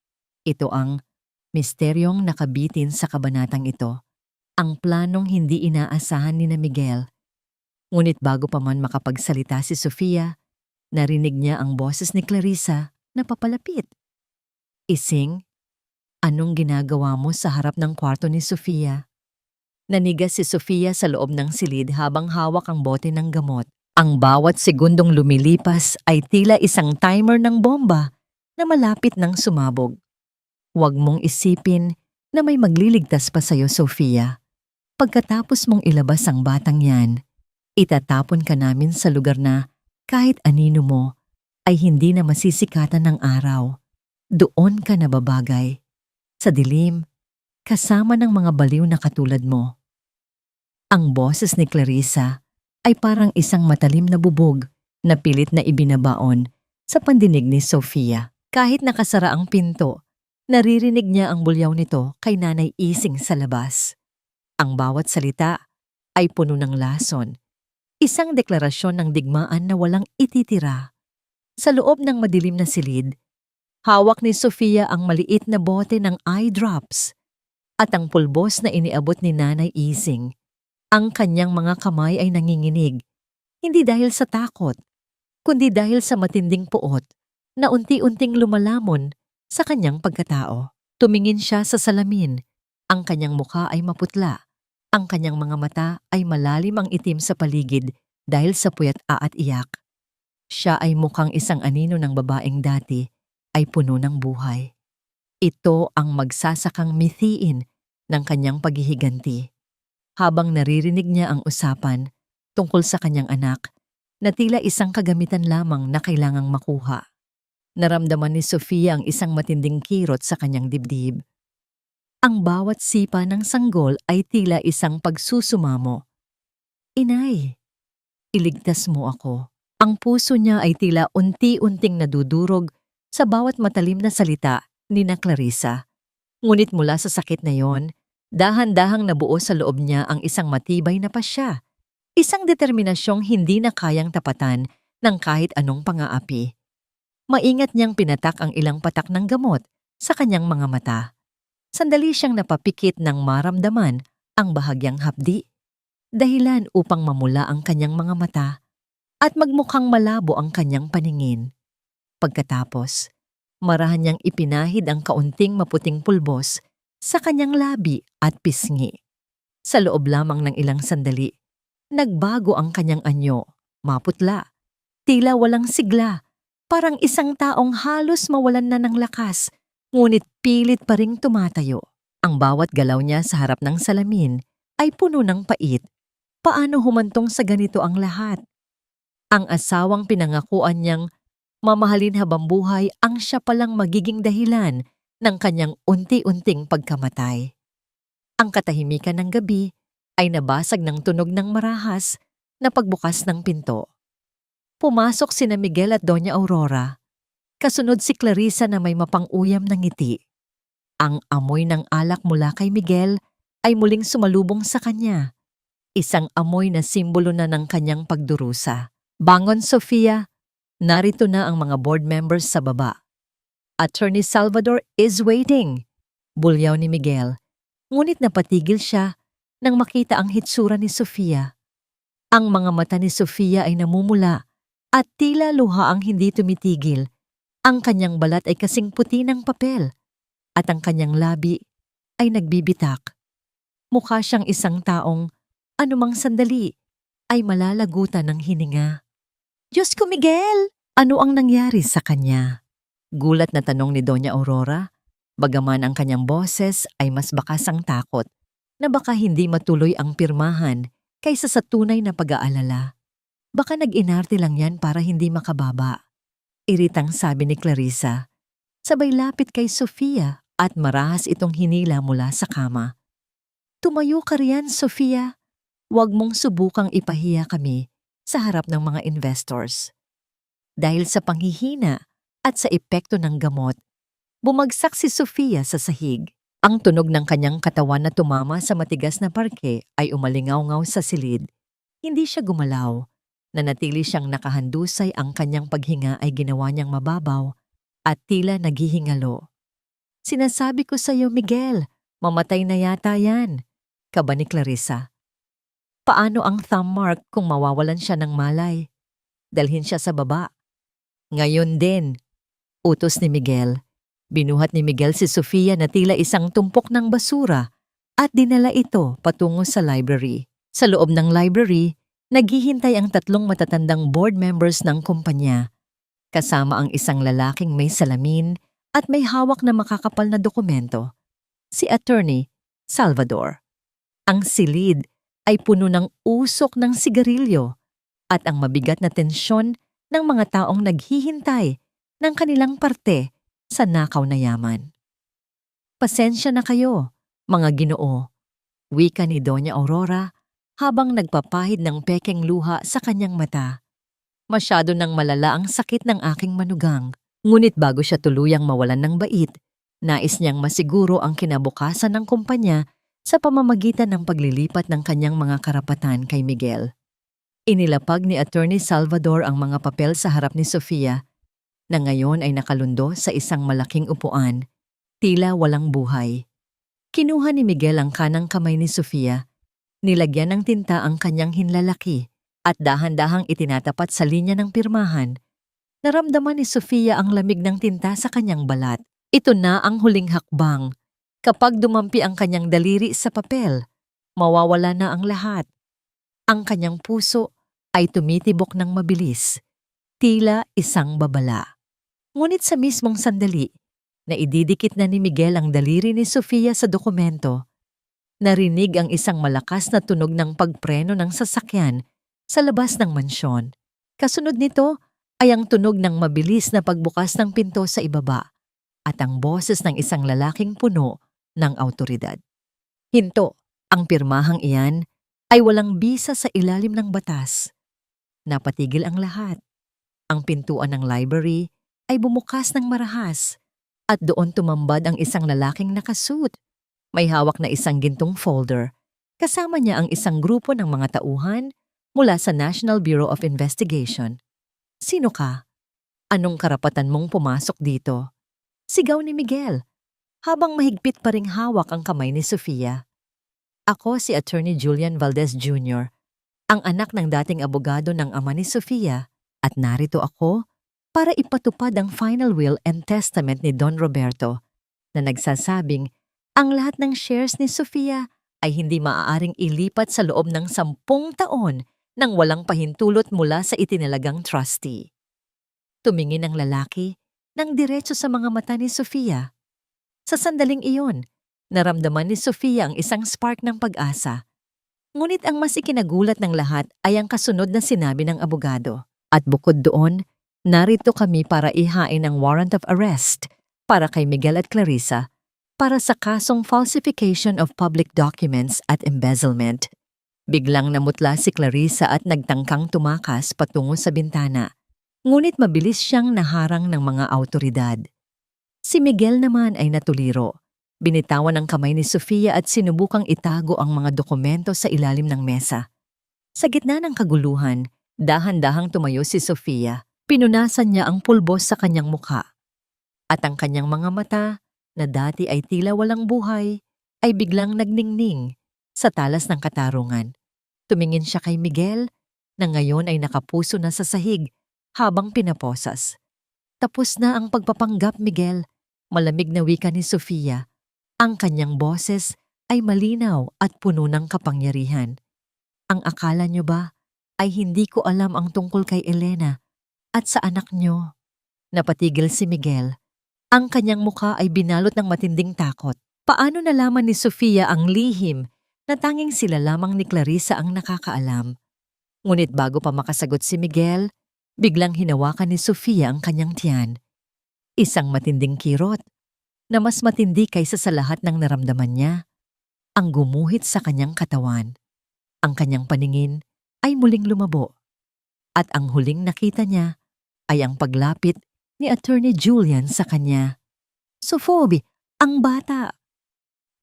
[SPEAKER 1] Ito ang misteryong nakabitin sa kabanatang ito. Ang planong hindi inaasahan ni na Miguel. Ngunit bago pa man makapagsalita si Sofia, narinig niya ang boses ni Clarissa na papalapit. Ising, anong ginagawa mo sa harap ng kwarto ni Sofia? Nanigas si Sofia sa loob ng silid habang hawak ang bote ng gamot. Ang bawat segundong lumilipas ay tila isang timer ng bomba na malapit ng sumabog. Huwag mong isipin na may magliligtas pa sa'yo, Sofia. Pagkatapos mong ilabas ang batang yan, itatapon ka namin sa lugar na kahit anino mo ay hindi na masisikatan ng araw. Doon ka nababagay. Sa dilim, kasama ng mga baliw na katulad mo. Ang boses ni Clarissa ay parang isang matalim na bubog na pilit na ibinabaon sa pandinig ni Sofia. Kahit nakasara ang pinto, naririnig niya ang bulyaw nito kay Nanay Ising sa labas. Ang bawat salita ay puno ng lason. Isang deklarasyon ng digmaan na walang ititira. Sa loob ng madilim na silid, hawak ni Sofia ang maliit na bote ng eye drops at ang pulbos na iniabot ni Nanay Ising. Ang kanyang mga kamay ay nanginginig, hindi dahil sa takot, kundi dahil sa matinding puot na unti-unting lumalamon sa kanyang pagkatao. Tumingin siya sa salamin, ang kanyang mukha ay maputla, ang kanyang mga mata ay malalim ang itim sa paligid dahil sa puyat at iyak. Siya ay mukhang isang anino ng babaeng dati ay puno ng buhay. Ito ang magsasakang mithiin ng kanyang paghihiganti. Habang naririnig niya ang usapan tungkol sa kanyang anak na tila isang kagamitan lamang na kailangang makuha. Naramdaman ni Sofia ang isang matinding kirot sa kanyang dibdib. Ang bawat sipa ng sanggol ay tila isang pagsusumamo. Inay, iligtas mo ako. Ang puso niya ay tila unti-unting nadudurog sa bawat matalim na salita ni na Clarissa. Ngunit mula sa sakit na yon, dahan-dahang nabuo sa loob niya ang isang matibay na pasya. Isang determinasyong hindi na kayang tapatan ng kahit anong pang-aapi. Maingat niyang pinatak ang ilang patak ng gamot sa kanyang mga mata. Sandali siyang napapikit ng maramdaman ang bahagyang hapdi. Dahilan upang mamula ang kanyang mga mata at magmukhang malabo ang kanyang paningin. Pagkatapos, marahan niyang ipinahid ang kaunting maputing pulbos sa kanyang labi at pisngi. Sa loob lamang ng ilang sandali, nagbago ang kanyang anyo, maputla, tila walang sigla, parang isang taong halos mawalan na ng lakas, ngunit pilit pa ring tumatayo. Ang bawat galaw niya sa harap ng salamin ay puno ng pait. Paano humantong sa ganito ang lahat? Ang asawang pinangakuan niyang mamahalin habang buhay ang siya palang magiging dahilan ng kanyang unti-unting pagkamatay. Ang katahimikan ng gabi ay nabasag ng tunog ng marahas na pagbukas ng pinto. Pumasok sina Miguel at Doña Aurora. Kasunod si Clarissa na may mapang-uyam na ngiti. Ang amoy ng alak mula kay Miguel ay muling sumalubong sa kanya. Isang amoy na simbolo na ng kanyang pagdurusa. Bangon, Sofia. Narito na ang mga board members sa baba. Attorney Salvador is waiting, bulyaw ni Miguel. Ngunit napatigil siya nang makita ang hitsura ni Sofia. Ang mga mata ni Sofia ay namumula at tila luha ang hindi tumitigil. Ang kanyang balat ay kasing puti ng papel at ang kanyang labi ay nagbibitak. Mukha siyang isang taong anumang sandali ay malalagutan ng hininga. Diyos ko, Miguel! Ano ang nangyari sa kanya? Gulat na tanong ni Doña Aurora, bagaman ang kanyang boses ay mas bakas ang takot na baka hindi matuloy ang pirmahan kaysa sa tunay na pag-aalala. Baka nag-inarte lang yan para hindi makababa. Iritang sabi ni Clarissa. Sabay lapit kay Sofia at marahas itong hinila mula sa kama. Tumayo ka riyan, Sofia. huwag mong subukang ipahiya kami sa harap ng mga investors. Dahil sa panghihina at sa epekto ng gamot, bumagsak si Sofia sa sahig. Ang tunog ng kanyang katawan na tumama sa matigas na parke ay umalingaw-ngaw sa silid. Hindi siya gumalaw. Nanatili siyang nakahandusay, ang kanyang paghinga ay ginawa niyang mababaw at tila naghihingalo. Sinasabi ko sa iyo, Miguel, mamatay na yata yan, kaba ni Clarissa. Paano ang thumb mark kung mawawalan siya ng malay? Dalhin siya sa baba. Ngayon din, utos ni Miguel. Binuhat ni Miguel si Sofia na tila isang tumpok ng basura at dinala ito patungo sa library. Sa loob ng library, naghihintay ang 3 matatandang board members ng kumpanya, kasama ang isang lalaking may salamin at may hawak na makakapal na dokumento, si Attorney Salvador. Ang silid ay puno ng usok ng sigarilyo at ang mabigat na tensyon ng mga taong naghihintay ng kanilang parte sa nakaw na yaman. Pasensya na kayo, mga Ginoo, wika ni Doña Aurora habang nagpapahid ng pekeng luha sa kanyang mata. Masyado nang malala ang sakit ng aking manugang, ngunit bago siya tuluyang mawalan ng bait, nais niyang masiguro ang kinabukasan ng kumpanya sa pamamagitan ng paglilipat ng kanyang mga karapatan kay Miguel. Inilapag ni Attorney Salvador ang mga papel sa harap ni Sofia, na ngayon ay nakalundo sa isang malaking upuan, tila walang buhay. Kinuha ni Miguel ang kanang kamay ni Sofia, nilagyan ng tinta ang kanyang hinlalaki at dahan-dahang itinatapat sa linya ng pirmahan. Naramdaman ni Sofia ang lamig ng tinta sa kanyang balat. Ito na ang huling hakbang. Kapag dumampi ang kanyang daliri sa papel, mawawala na ang lahat. Ang kanyang puso ay tumitibok ng mabilis, tila isang babala. Ngunit sa mismong sandali, na ididikit na ni Miguel ang daliri ni Sofia sa dokumento, narinig ang isang malakas na tunog ng pagpreno ng sasakyan sa labas ng mansyon. Kasunod nito ay ang tunog ng mabilis na pagbukas ng pinto sa ibaba at ang boses ng isang lalaking puno ng awtoridad. Hinto, ang pirmahang iyan ay walang bisa sa ilalim ng batas. Napatigil ang lahat. Ang pintuan ng library ay bumukas ng marahas at doon tumambad ang isang lalaking nakasuit. May hawak na isang gintong folder. Kasama niya ang isang grupo ng mga tauhan mula sa National Bureau of Investigation. Sino ka? Anong karapatan mong pumasok dito? Sigaw ni Miguel, habang mahigpit pa ring hawak ang kamay ni Sofia. Ako si Attorney Julian Valdez Jr., ang anak ng dating abogado ng ama ni Sofia, at narito ako para ipatupad ang final will and testament ni Don Roberto na nagsasabing ang lahat ng shares ni Sofia ay hindi maaaring ilipat sa loob ng 10 taon nang walang pahintulot mula sa itinalagang trustee. Tumingin ang lalaki ng diretso sa mga mata ni Sofia. Sa sandaling iyon, naramdaman ni Sofia ang isang spark ng pag-asa. Ngunit ang mas ikinagulat ng lahat ay ang kasunod na sinabi ng abogado. At bukod doon, narito kami para ihain ang warrant of arrest para kay Miguel at Clarissa para sa kasong falsification of public documents at embezzlement. Biglang namutla si Clarissa at nagtangkang tumakas patungo sa bintana. Ngunit mabilis siyang naharang ng mga awtoridad. Si Miguel naman ay natuliro. Binitawan ang kamay ni Sofia at sinubukang itago ang mga dokumento sa ilalim ng mesa. Sa gitna ng kaguluhan, dahan-dahang tumayo si Sofia. Pinunasan niya ang pulbos sa kanyang mukha. At ang kanyang mga mata, na dati ay tila walang buhay, ay biglang nagningning sa talas ng katarungan. Tumingin siya kay Miguel, na ngayon ay nakapuso na sa sahig habang pinaposas. Tapos na ang pagpapanggap, Miguel. Malamig na wika ni Sofia. Ang kanyang boses ay malinaw at puno ng kapangyarihan. Ang akala niyo ba ay hindi ko alam ang tungkol kay Elena at sa anak niyo? Napatigil si Miguel. Ang kanyang mukha ay binalot ng matinding takot. Paano nalaman ni Sofia ang lihim na tanging sila lamang ni Clarissa ang nakakaalam? Ngunit bago pa makasagot si Miguel, biglang hinawakan ni Sofia ang kanyang tiyan. Isang matinding kirot na mas matindi kaysa sa lahat ng naramdaman niya, ang gumuhit sa kanyang katawan. Ang kanyang paningin ay muling lumabo at ang huling nakita niya ay ang paglapit ni Attorney Julian sa kanya. Sophobe, ang bata!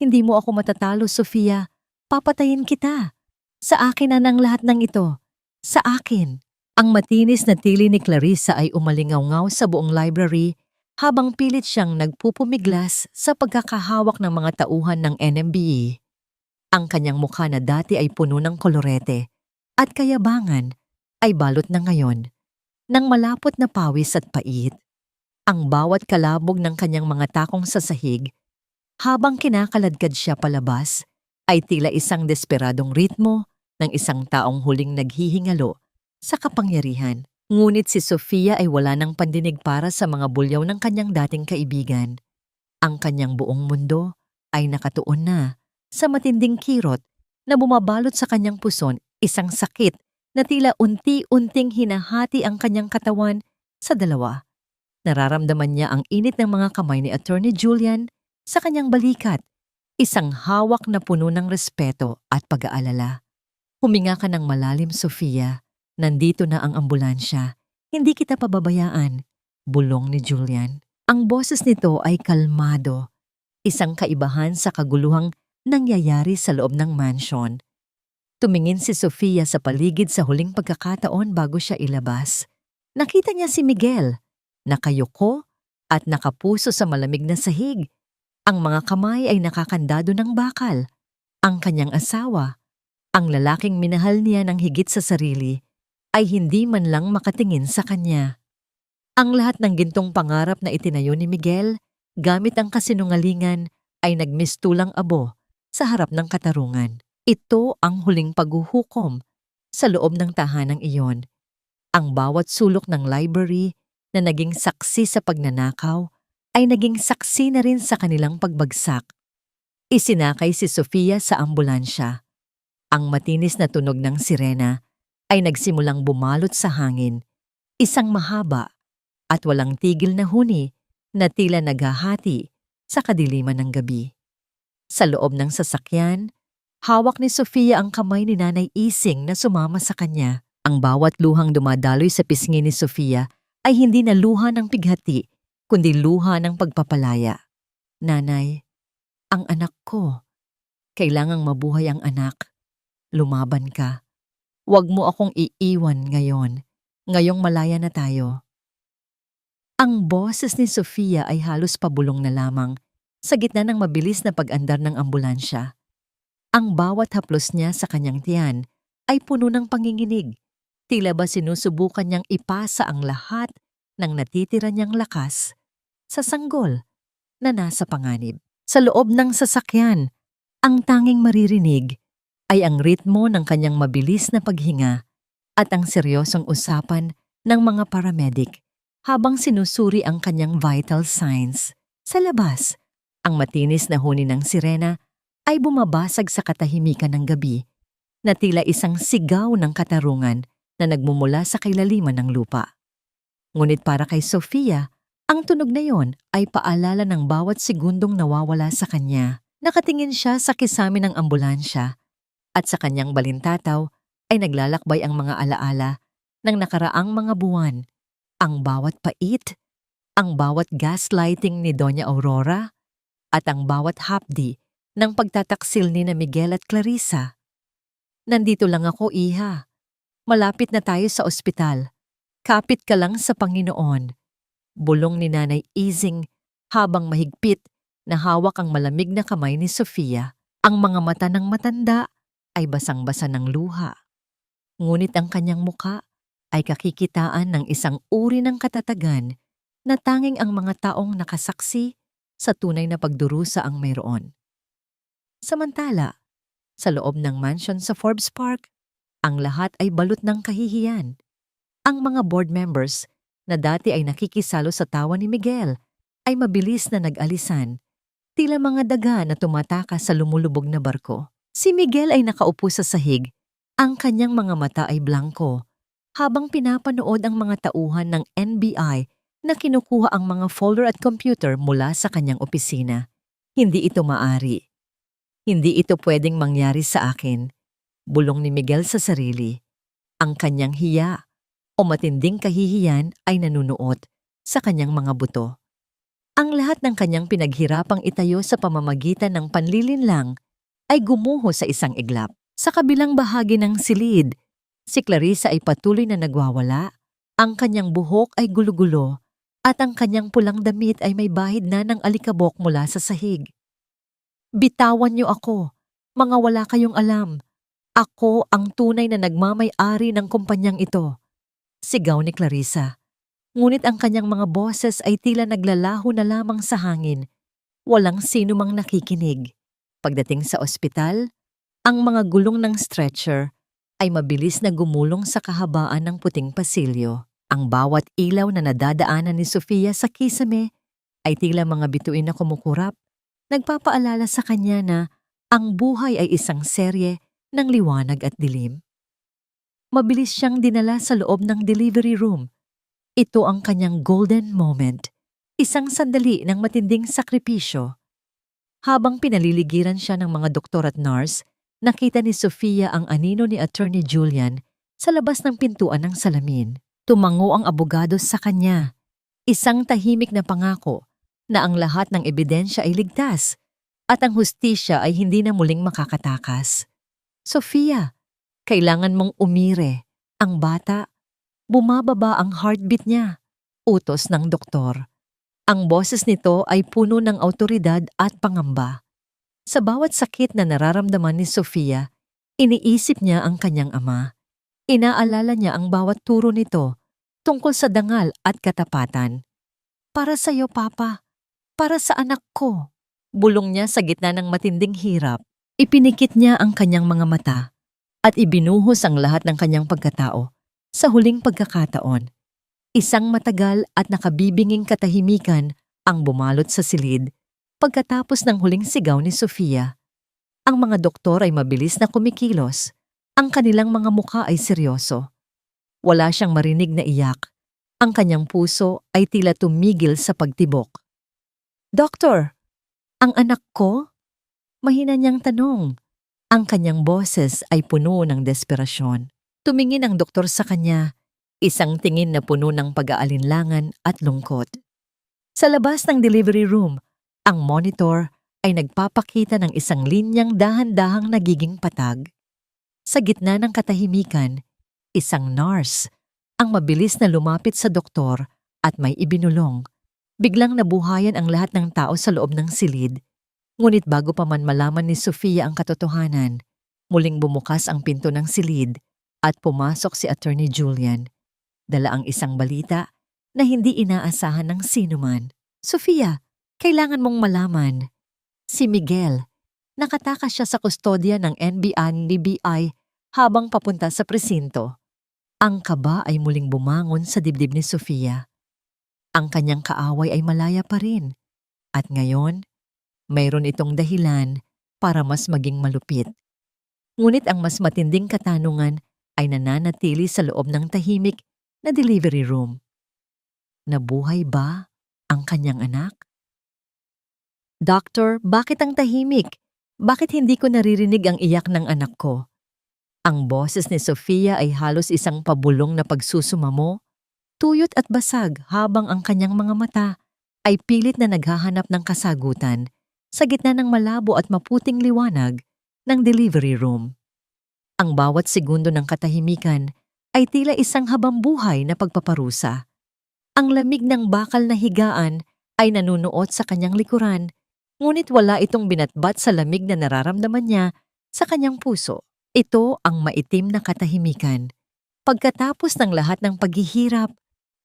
[SPEAKER 1] Hindi mo ako matatalo, Sofia. Papatayin kita. Sa akin na ng lahat ng ito. Sa akin. Ang matinis na tili ni Clarissa ay umalingaw-ngaw sa buong library habang pilit siyang nagpupumiglas sa pagkakahawak ng mga tauhan ng NMBE. Ang kanyang mukha na dati ay puno ng kolorete at kayabangan ay balot na ngayon ng malapot na pawis at pait. Ang bawat kalabog ng kanyang mga takong sa sahig habang kinakaladkad siya palabas ay tila isang desperadong ritmo ng isang taong huling naghihingalo sa kapangyarihan. Ngunit si Sofia ay wala ng pandinig para sa mga bulyaw ng kanyang dating kaibigan. Ang kanyang buong mundo ay nakatuon na sa matinding kirot na bumabalot sa kanyang puson, isang sakit na tila unti-unting hinahati ang kanyang katawan sa dalawa. Nararamdaman niya ang init ng mga kamay ni Attorney Julian sa kanyang balikat, isang hawak na puno ng respeto at pag-aalala. Huminga ka ng malalim, Sofia. Nandito na ang ambulansya. Hindi kita pababayaan, bulong ni Julian. Ang boses nito ay kalmado, isang kaibahan sa kaguluhang nangyayari sa loob ng mansion. Tumingin si Sofia sa paligid sa huling pagkakataon bago siya ilabas. Nakita niya si Miguel, nakayuko at nakapuso sa malamig na sahig. Ang mga kamay ay nakakandado ng bakal. Ang kanyang asawa, ang lalaking minahal niya ng higit sa sarili, ay hindi man lang makatingin sa kanya. Ang lahat ng gintong pangarap na itinayo ni Miguel gamit ang kasinungalingan ay nagmistulang abo sa harap ng katarungan. Ito ang huling paghuhukom sa loob ng tahanang iyon. Ang bawat sulok ng library na naging saksi sa pagnanakaw ay naging saksi na rin sa kanilang pagbagsak. Isinakay si Sofia sa ambulansya. Ang matinis na tunog ng sirena ay nagsimulang bumalot sa hangin, isang mahaba at walang tigil na huni na tila naghahati sa kadiliman ng gabi. Sa loob ng sasakyan, hawak ni Sofia ang kamay ni Nanay Ising na sumama sa kanya. Ang bawat luhang dumadaloy sa pisngi ni Sofia ay hindi na luha ng pighati, kundi luha ng pagpapalaya. Nanay, ang anak ko. Kailangang mabuhay ang anak. Lumaban ka. Huwag mo akong iiwan ngayon. Ngayong malaya na tayo. Ang boses ni Sofia ay halos pabulong na lamang sa gitna ng mabilis na pag-andar ng ambulansya. Ang bawat haplos niya sa kanyang tiyan ay puno ng panginginig. Tila ba sinusubukan niyang ipasa ang lahat ng natitira niyang lakas sa sanggol na nasa panganib. Sa loob ng sasakyan, ang tanging maririnig ay ang ritmo ng kanyang mabilis na paghinga at ang seryosong usapan ng mga paramedic habang sinusuri ang kanyang vital signs. Sa labas, ang matinis na huni ng sirena ay bumabasag sa katahimikan ng gabi na tila isang sigaw ng katarungan na nagmumula sa kailaliman ng lupa. Ngunit para kay Sofia, ang tunog na yon ay paalala ng bawat segundong nawawala sa kanya. Nakatingin siya sa kisame ng ambulansya at sa kanyang balintataw ay naglalakbay ang mga alaala ng nakaraang mga buwan. Ang bawat pait, ang bawat gaslighting ni Doña Aurora, at ang bawat hapdi ng pagtataksil ni na Miguel at Clarissa. Nandito lang ako, iha. Malapit na tayo sa ospital. Kapit ka lang sa Panginoon. Bulong ni Nanay Ising habang mahigpit na hawak ang malamig na kamay ni Sofia. Ang mga mata ng matanda ay basang-basa ng luha. Ngunit ang kanyang muka ay kakikitaan ng isang uri ng katatagan na tanging ang mga taong nakasaksi sa tunay na pagdurusa ang mayroon. Samantala, sa loob ng mansion sa Forbes Park, ang lahat ay balot ng kahihiyan. Ang mga board members na dati ay nakikisalo sa tawa ni Miguel ay mabilis na nag-alisan, tila mga daga na tumatakas sa lumulubog na barko. Si Miguel ay nakaupo sa sahig, ang kanyang mga mata ay blanko, habang pinapanood ang mga tauhan ng NBI na kinukuha ang mga folder at computer mula sa kanyang opisina. Hindi ito maari. Hindi ito pwedeng mangyari sa akin. Bulong ni Miguel sa sarili. Ang kanyang hiya o matinding kahihiyan ay nanunuot sa kanyang mga buto. Ang lahat ng kanyang pinaghirapang itayo sa pamamagitan ng panlilinlang ay gumuho sa isang iglap. Sa kabilang bahagi ng silid, si Clarissa ay patuloy na nagwawala. Ang kanyang buhok ay gulo-gulo at ang kanyang pulang damit ay may bahid na ng alikabok mula sa sahig. Bitawan niyo ako, mga wala kayong alam. Ako ang tunay na nagmamay-ari ng kumpanyang ito. Sigaw ni Clarissa. Ngunit ang kanyang mga boses ay tila naglalaho na lamang sa hangin. Walang sino mang nakikinig. Pagdating sa ospital, ang mga gulong ng stretcher ay mabilis na gumulong sa kahabaan ng puting pasilyo. Ang bawat ilaw na nadadaanan ni Sofia sa kisame ay tila mga bituin na kumukurap, nagpapaalala sa kanya na ang buhay ay isang serye ng liwanag at dilim. Mabilis siyang dinala sa loob ng delivery room. Ito ang kanyang golden moment, isang sandali ng matinding sakripisyo. Habang pinaliligiran siya ng mga doktor at nurse, nakita ni Sofia ang anino ni Attorney Julian sa labas ng pintuan ng salamin. Tumango ang abogado sa kanya. Isang tahimik na pangako na ang lahat ng ebidensya ay ligtas at ang hustisya ay hindi na muling makakatakas. Sofia, kailangan mong umire. Ang bata, bumababa ang heartbeat niya. Utos ng doktor. Ang boses nito ay puno ng awtoridad at pangamba. Sa bawat sakit na nararamdaman ni Sofia, iniisip niya ang kanyang ama. Inaalala niya ang bawat turo nito tungkol sa dangal at katapatan. Para sa iyo, Papa. Para sa anak ko. Bulong niya sa gitna ng matinding hirap. Ipinikit niya ang kanyang mga mata at ibinuhos ang lahat ng kanyang pagkatao sa huling pagkakataon. Isang matagal at nakabibinging katahimikan ang bumalot sa silid pagkatapos ng huling sigaw ni Sofia. Ang mga doktor ay mabilis na kumikilos. Ang kanilang mga mukha ay seryoso. Wala siyang marinig na iyak. Ang kanyang puso ay tila tumigil sa pagtibok. Doktor, ang anak ko? Mahina niyang tanong. Ang kanyang boses ay puno ng desperasyon. Tumingin ang doktor sa kanya, isang tingin na puno ng pag-aalinlangan at lungkot. Sa labas ng delivery room, ang monitor ay nagpapakita ng isang linyang dahan-dahang nagiging patag. Sa gitna ng katahimikan, isang nurse ang mabilis na lumapit sa doktor at may ibinulong. Biglang nabuhayan ang lahat ng tao sa loob ng silid. Ngunit bago pa man malaman ni Sofia ang katotohanan, muling bumukas ang pinto ng silid at pumasok si Attorney Julian. Dala ang isang balita na hindi inaasahan ng sinuman. Sofia, kailangan mong malaman. Si Miguel, nakatakas siya sa kustodya ng NBI habang papunta sa presinto. Ang kaba ay muling bumangon sa dibdib ni Sofia. Ang kanyang kaaway ay malaya pa rin. At ngayon, mayroon itong dahilan para mas maging malupit. Ngunit ang mas matinding katanungan ay nananatili sa loob ng tahimik na delivery room. Nabuhay ba ang kanyang anak? Doctor, bakit ang tahimik? Bakit hindi ko naririnig ang iyak ng anak ko? Ang boses ni Sofia ay halos isang pabulong na pagsusumamo, tuyot at basag habang ang kanyang mga mata ay pilit na naghahanap ng kasagutan sa gitna ng malabo at maputing liwanag ng delivery room. Ang bawat segundo ng katahimikan ay tila isang habambuhay na pagpaparusa. Ang lamig ng bakal na higaan ay nanunuot sa kanyang likuran, ngunit wala itong binatbat sa lamig na nararamdaman niya sa kanyang puso. Ito ang maitim na katahimikan. Pagkatapos ng lahat ng paghihirap,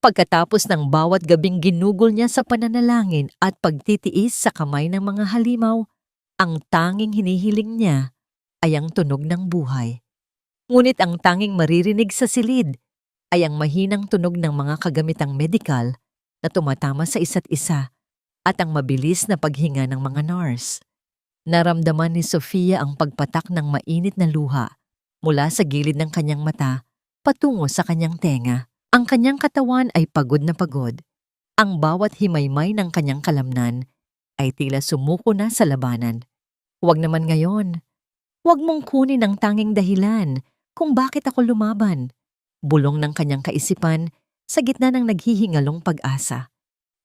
[SPEAKER 1] pagkatapos ng bawat gabing ginugol niya sa pananalangin at pagtitiis sa kamay ng mga halimaw, ang tanging hinihiling niya ay ang tunog ng buhay. Ngunit ang tanging maririnig sa silid ay ang mahinang tunog ng mga kagamitang medikal na tumatama sa isa't isa at ang mabilis na paghinga ng mga nurse. Naramdaman ni Sofia ang pagpatak ng mainit na luha mula sa gilid ng kanyang mata patungo sa kanyang tenga. Ang kanyang katawan ay pagod na pagod. Ang bawat himaymay ng kanyang kalamnan ay tila sumuko na sa labanan. Huwag naman ngayon. Huwag mong kunin ang tanging dahilan kung bakit ako lumaban. Bulong ng kanyang kaisipan sa gitna ng naghihingalong pag-asa.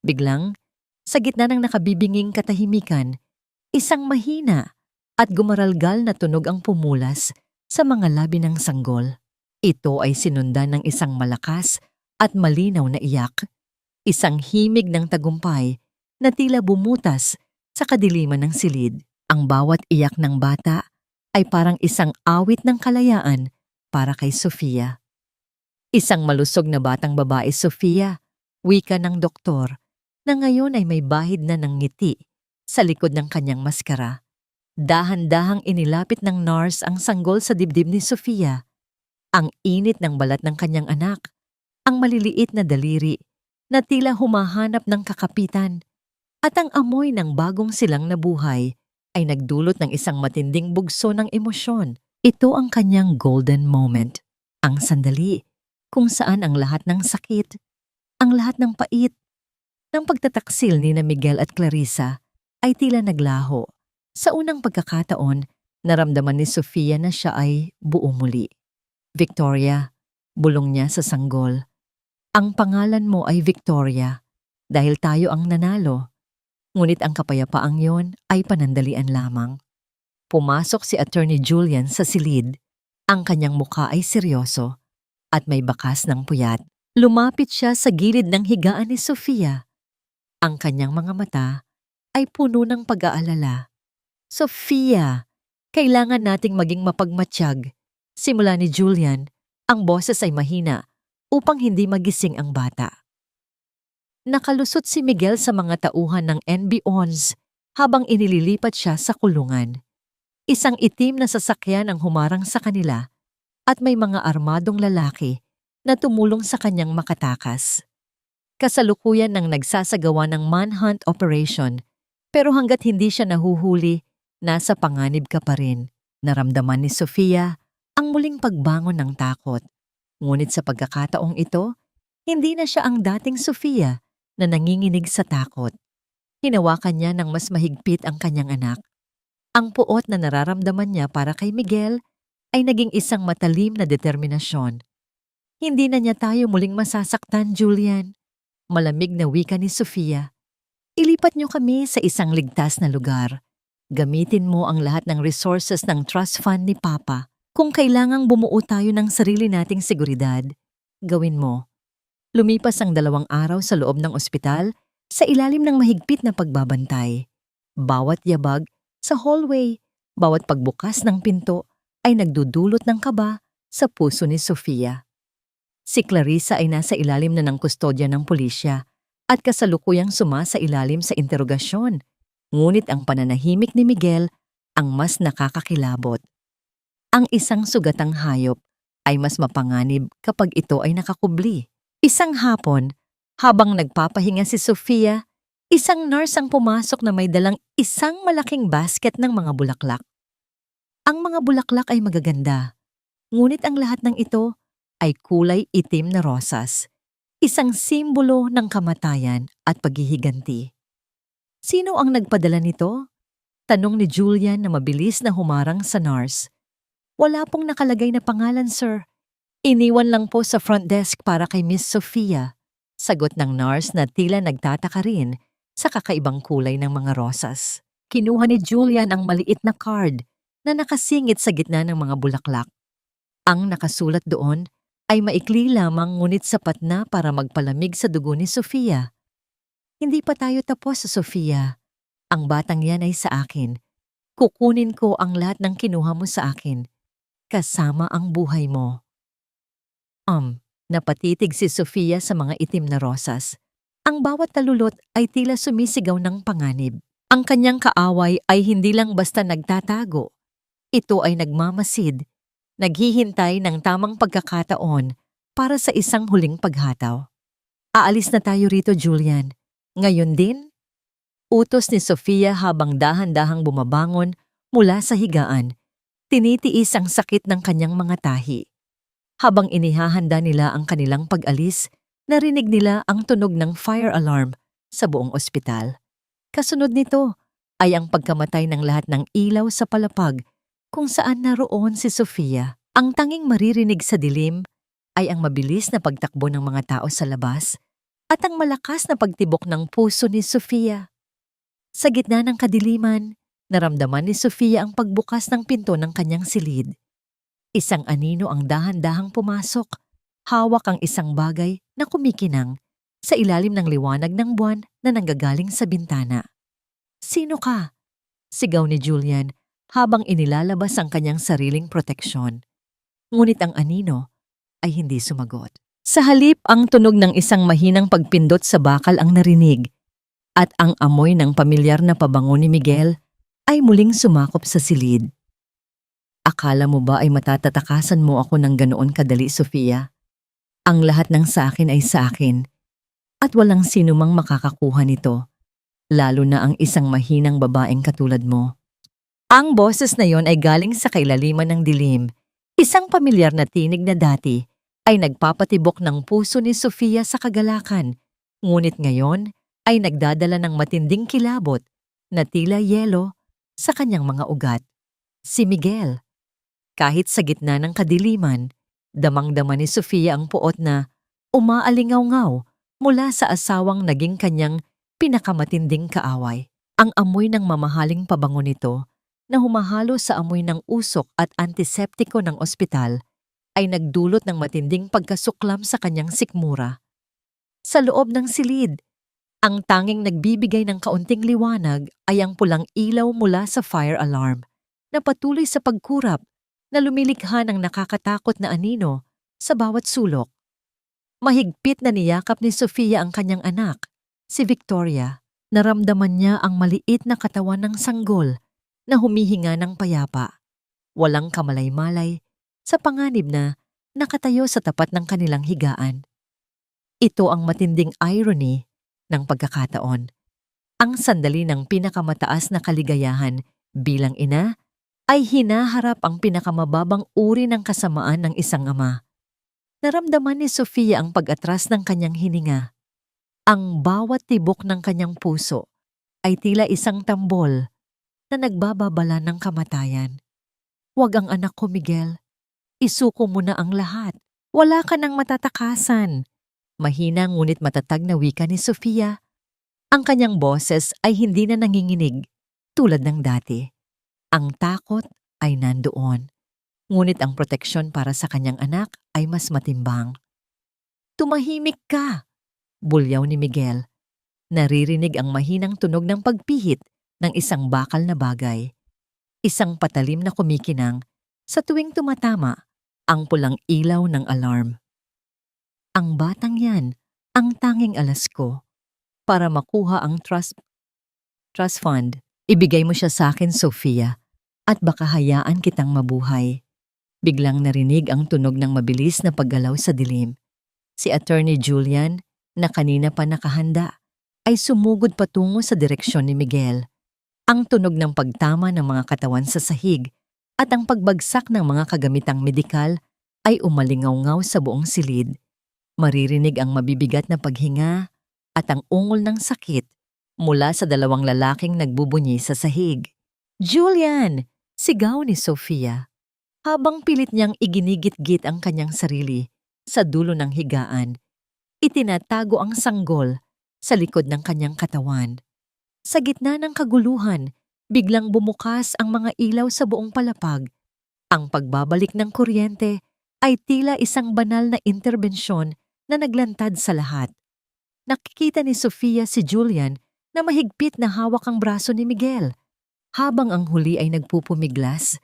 [SPEAKER 1] Biglang, sa gitna ng nakabibinging katahimikan, isang mahina at gumaralgal na tunog ang pumulas sa mga labi ng sanggol. Ito ay sinundan ng isang malakas at malinaw na iyak. Isang himig ng tagumpay na tila bumutas sa kadiliman ng silid. Ang bawat iyak ng bata ay parang isang awit ng kalayaan para kay Sofia. Isang malusog na batang babae, Sofia, wika ng doktor, na ngayon ay may bahid na ng ngiti sa likod ng kanyang maskara. Dahan-dahang inilapit ng nurse ang sanggol sa dibdib ni Sofia. Ang init ng balat ng kanyang anak, ang maliliit na daliri na tila humahanap ng kakapitan, at ang amoy ng bagong silang na buhay ay nagdulot ng isang matinding bugso ng emosyon. Ito ang kanyang golden moment, ang sandali kung saan ang lahat ng sakit, ang lahat ng pait, ng pagtataksil ni na Miguel at Clarissa ay tila naglaho. Sa unang pagkakataon, naramdaman ni Sofia na siya ay buo muli. Victoria, bulong niya sa sanggol. Ang pangalan mo ay Victoria dahil tayo ang nanalo. Ngunit ang kapayapaang yon ay panandalian lamang. Pumasok si Attorney Julian sa silid. Ang kanyang mukha ay seryoso at may bakas ng puyat. Lumapit siya sa gilid ng higaan ni Sofia. Ang kanyang mga mata ay puno ng pag-aalala. Sofia, kailangan nating maging mapagmatsyag. Simula ni Julian, ang boses ay mahina upang hindi magising ang bata. Nakalusot si Miguel sa mga tauhan ng NB-ONS habang inililipat siya sa kulungan. Isang itim na sasakyan ang humarang sa kanila at may mga armadong lalaki na tumulong sa kanyang makatakas. Kasalukuyan ng nagsasagawa ng manhunt operation, pero hanggat hindi siya nahuhuli, nasa panganib ka pa rin. Naramdaman ni Sofia ang muling pagbangon ng takot. Ngunit sa pagkakataong ito, hindi na siya ang dating Sofia na nanginginig sa takot. Hinawakan niya ng mas mahigpit ang kanyang anak. Ang puot na nararamdaman niya para kay Miguel ay naging isang matalim na determinasyon. Hindi na niya tayo muling masasaktan, Julian. Malamig na wika ni Sofia. Ilipat niyo kami sa isang ligtas na lugar. Gamitin mo ang lahat ng resources ng trust fund ni Papa. Kung kailangang bumuo tayo ng sarili nating seguridad, gawin mo. Lumipas ang 2 araw sa loob ng ospital sa ilalim ng mahigpit na pagbabantay. Bawat yabag sa hallway, bawat pagbukas ng pinto ay nagdudulot ng kaba sa puso ni Sofia. Si Clarissa ay nasa ilalim na ng kustodya ng pulisya at kasalukuyang sumasa ilalim sa interogasyon. Ngunit ang pananahimik ni Miguel ang mas nakakakilabot. Ang isang sugatang hayop ay mas mapanganib kapag ito ay nakakubli. Isang hapon, habang nagpapahinga si Sofia, isang nurse ang pumasok na may dalang isang malaking basket ng mga bulaklak. Ang mga bulaklak ay magaganda, ngunit ang lahat ng ito ay kulay itim na rosas, isang simbolo ng kamatayan at paghihiganti. Sino ang nagpadala nito? Tanong ni Julian na mabilis na humarang sa nurse. Wala pong nakalagay na pangalan, sir. Iniwan lang po sa front desk para kay Miss Sofia. Sagot ng nurse na tila nagtataka rin sa kakaibang kulay ng mga rosas. Kinuha ni Julian ang maliit na card na nakasingit sa gitna ng mga bulaklak. Ang nakasulat doon ay maikli lamang ngunit sapat na para magpalamig sa dugo ni Sofia. Hindi pa tayo tapos sa Sofia. Ang batang yan ay sa akin. Kukunin ko ang lahat ng kinuha mo sa akin, kasama ang buhay mo. Napatitig si Sofia sa mga itim na rosas. Ang bawat talulot ay tila sumisigaw ng panganib. Ang kanyang kaaway ay hindi lang basta nagtatago. Ito ay nagmamasid, naghihintay ng tamang pagkakataon para sa isang huling paghataw. Aalis na tayo rito, Julian. Ngayon din? Utos ni Sofia habang dahan-dahang bumabangon mula sa higaan. Tinitiis ang sakit ng kanyang mga tahi. Habang inihahanda nila ang kanilang pag-alis, narinig nila ang tunog ng fire alarm sa buong ospital. Kasunod nito ay ang pagkamatay ng lahat ng ilaw sa palapag kung saan naroon si Sofia. Ang tanging maririnig sa dilim ay ang mabilis na pagtakbo ng mga tao sa labas at ang malakas na pagtibok ng puso ni Sofia. Sa gitna ng kadiliman, naramdaman ni Sofia ang pagbukas ng pinto ng kanyang silid. Isang anino ang dahan-dahang pumasok. Hawak ang isang bagay na kumikinang sa ilalim ng liwanag ng buwan na nanggagaling sa bintana. "Sino ka?" sigaw ni Julian habang inilalabas ang kanyang sariling proteksyon. Ngunit ang anino ay hindi sumagot. Sa halip, ang tunog ng isang mahinang pagpindot sa bakal ang narinig at ang amoy ng pamilyar na pabango ni Miguel ay muling sumakop sa silid. "Akala mo ba ay matatatakasan mo ako ng ganoon kadali, Sofia? Ang lahat ng sa akin ay sa akin at walang sinumang makakakuha nito, lalo na ang isang mahinang babaeng katulad mo." Ang boses na yon ay galing sa kailaliman ng dilim. Isang pamilyar na tinig na dati ay nagpapatibok ng puso ni Sofia sa kagalakan, ngunit ngayon ay nagdadala ng matinding kilabot na tila yelo sa kanyang mga ugat. Si Miguel. Kahit sa gitna ng kadiliman, damang-dama ni Sofia ang puot na umaalingaw-ngaw mula sa asawang naging kanyang pinakamatinding kaaway. Ang amoy ng mamahaling pabango nito na humahalo sa amoy ng usok at antiseptiko ng ospital ay nagdulot ng matinding pagkasuklam sa kanyang sikmura. Sa loob ng silid, ang tanging nagbibigay ng kaunting liwanag ay ang pulang ilaw mula sa fire alarm na patuloy sa pagkurap na lumilikha ng nakakatakot na anino sa bawat sulok. Mahigpit na niyakap ni Sofia ang kanyang anak, si Victoria. Naramdaman niya ang maliit na katawan ng sanggol na humihinga ng payapa, walang kamalay-malay, sa panganib na nakatayo sa tapat ng kanilang higaan. Ito ang matinding irony ng pagkakataon. Ang sandali ng pinakamataas na kaligayahan bilang ina ay hinaharap ang pinakamababang uri ng kasamaan ng isang ama. Naramdaman ni Sofia ang pag-atras ng kanyang hininga. Ang bawat tibok ng kanyang puso ay tila isang tambol na nagbababala ng kamatayan. "Huwag ang anak ko, Miguel. Isuko mo na ang lahat. Wala ka nang matatakasan." Mahina ngunit matatag na wika ni Sofia. Ang kanyang boses ay hindi na nanginginig tulad ng dati. Ang takot ay nandoon, ngunit ang proteksyon para sa kanyang anak ay mas matimbang. "Tumahimik ka!" bulyaw ni Miguel. Naririnig ang mahinang tunog ng pagpihit ng isang bakal na bagay. Isang patalim na kumikinang sa tuwing tumatama ang pulang ilaw ng alarm. Ang batang yan, ang tanging alas ko. Para makuha ang trust fund, ibigay mo siya sa akin, Sofia, at baka hayaan kitang mabuhay. Biglang narinig ang tunog ng mabilis na paggalaw sa dilim. Si Attorney Julian, na kanina pa nakahanda, ay sumugod patungo sa direksyon ni Miguel. Ang tunog ng pagtama ng mga katawan sa sahig at ang pagbagsak ng mga kagamitang medikal ay umalingaw-ngaw sa buong silid. Maririnig ang mabibigat na paghinga at ang ungol ng sakit mula sa dalawang lalaking nagbubunyi sa sahig. "Julian!" sigaw ni Sofia, habang pilit niyang iginigit-git ang kanyang sarili sa dulo ng higaan. Itinatago ang sanggol sa likod ng kanyang katawan. Sa gitna ng kaguluhan, biglang bumukas ang mga ilaw sa buong palapag. Ang pagbabalik ng kuryente ay tila isang banal na interbensyon na naglantad sa lahat. Nakikita ni Sofia si Julian na mahigpit na hawak ang braso ni Miguel. Habang ang huli ay nagpupumiglas,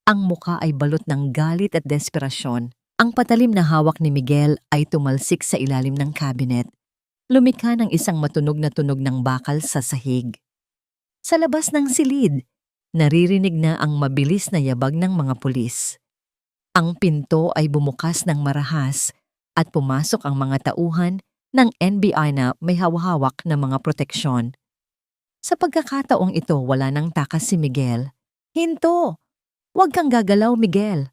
[SPEAKER 1] ang muka ay balot ng galit at desperasyon. Ang patalim na hawak ni Miguel ay tumalsik sa ilalim ng cabinet. Lumikha ng isang matunog na tunog ng bakal sa sahig. Sa labas ng silid, naririnig na ang mabilis na yabag ng mga pulis. Ang pinto ay bumukas ng marahas at pumasok ang mga tauhan ng NBI na may hawak na mga proteksyon. Sa pagkakataong ito, wala nang takas si Miguel. "Hinto! Huwag kang gagalaw, Miguel!"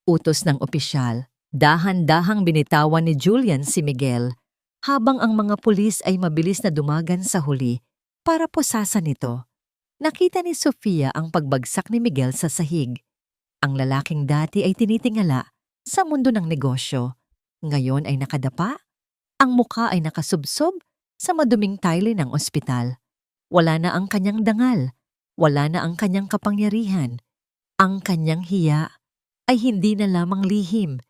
[SPEAKER 1] Utos ng opisyal. Dahan-dahang binitawan ni Julian si Miguel, habang ang mga pulis ay mabilis na dumagan sa huli para pusasan ito. Nakita ni Sofia ang pagbagsak ni Miguel sa sahig. Ang lalaking dati ay tinitingala sa mundo ng negosyo, ngayon ay nakadapa. Ang mukha ay nakasubsob sa maduming tile ng ospital. Wala na ang kanyang dangal, wala na ang kanyang kapangyarihan. Ang kanyang hiya ay hindi na lamang lihim.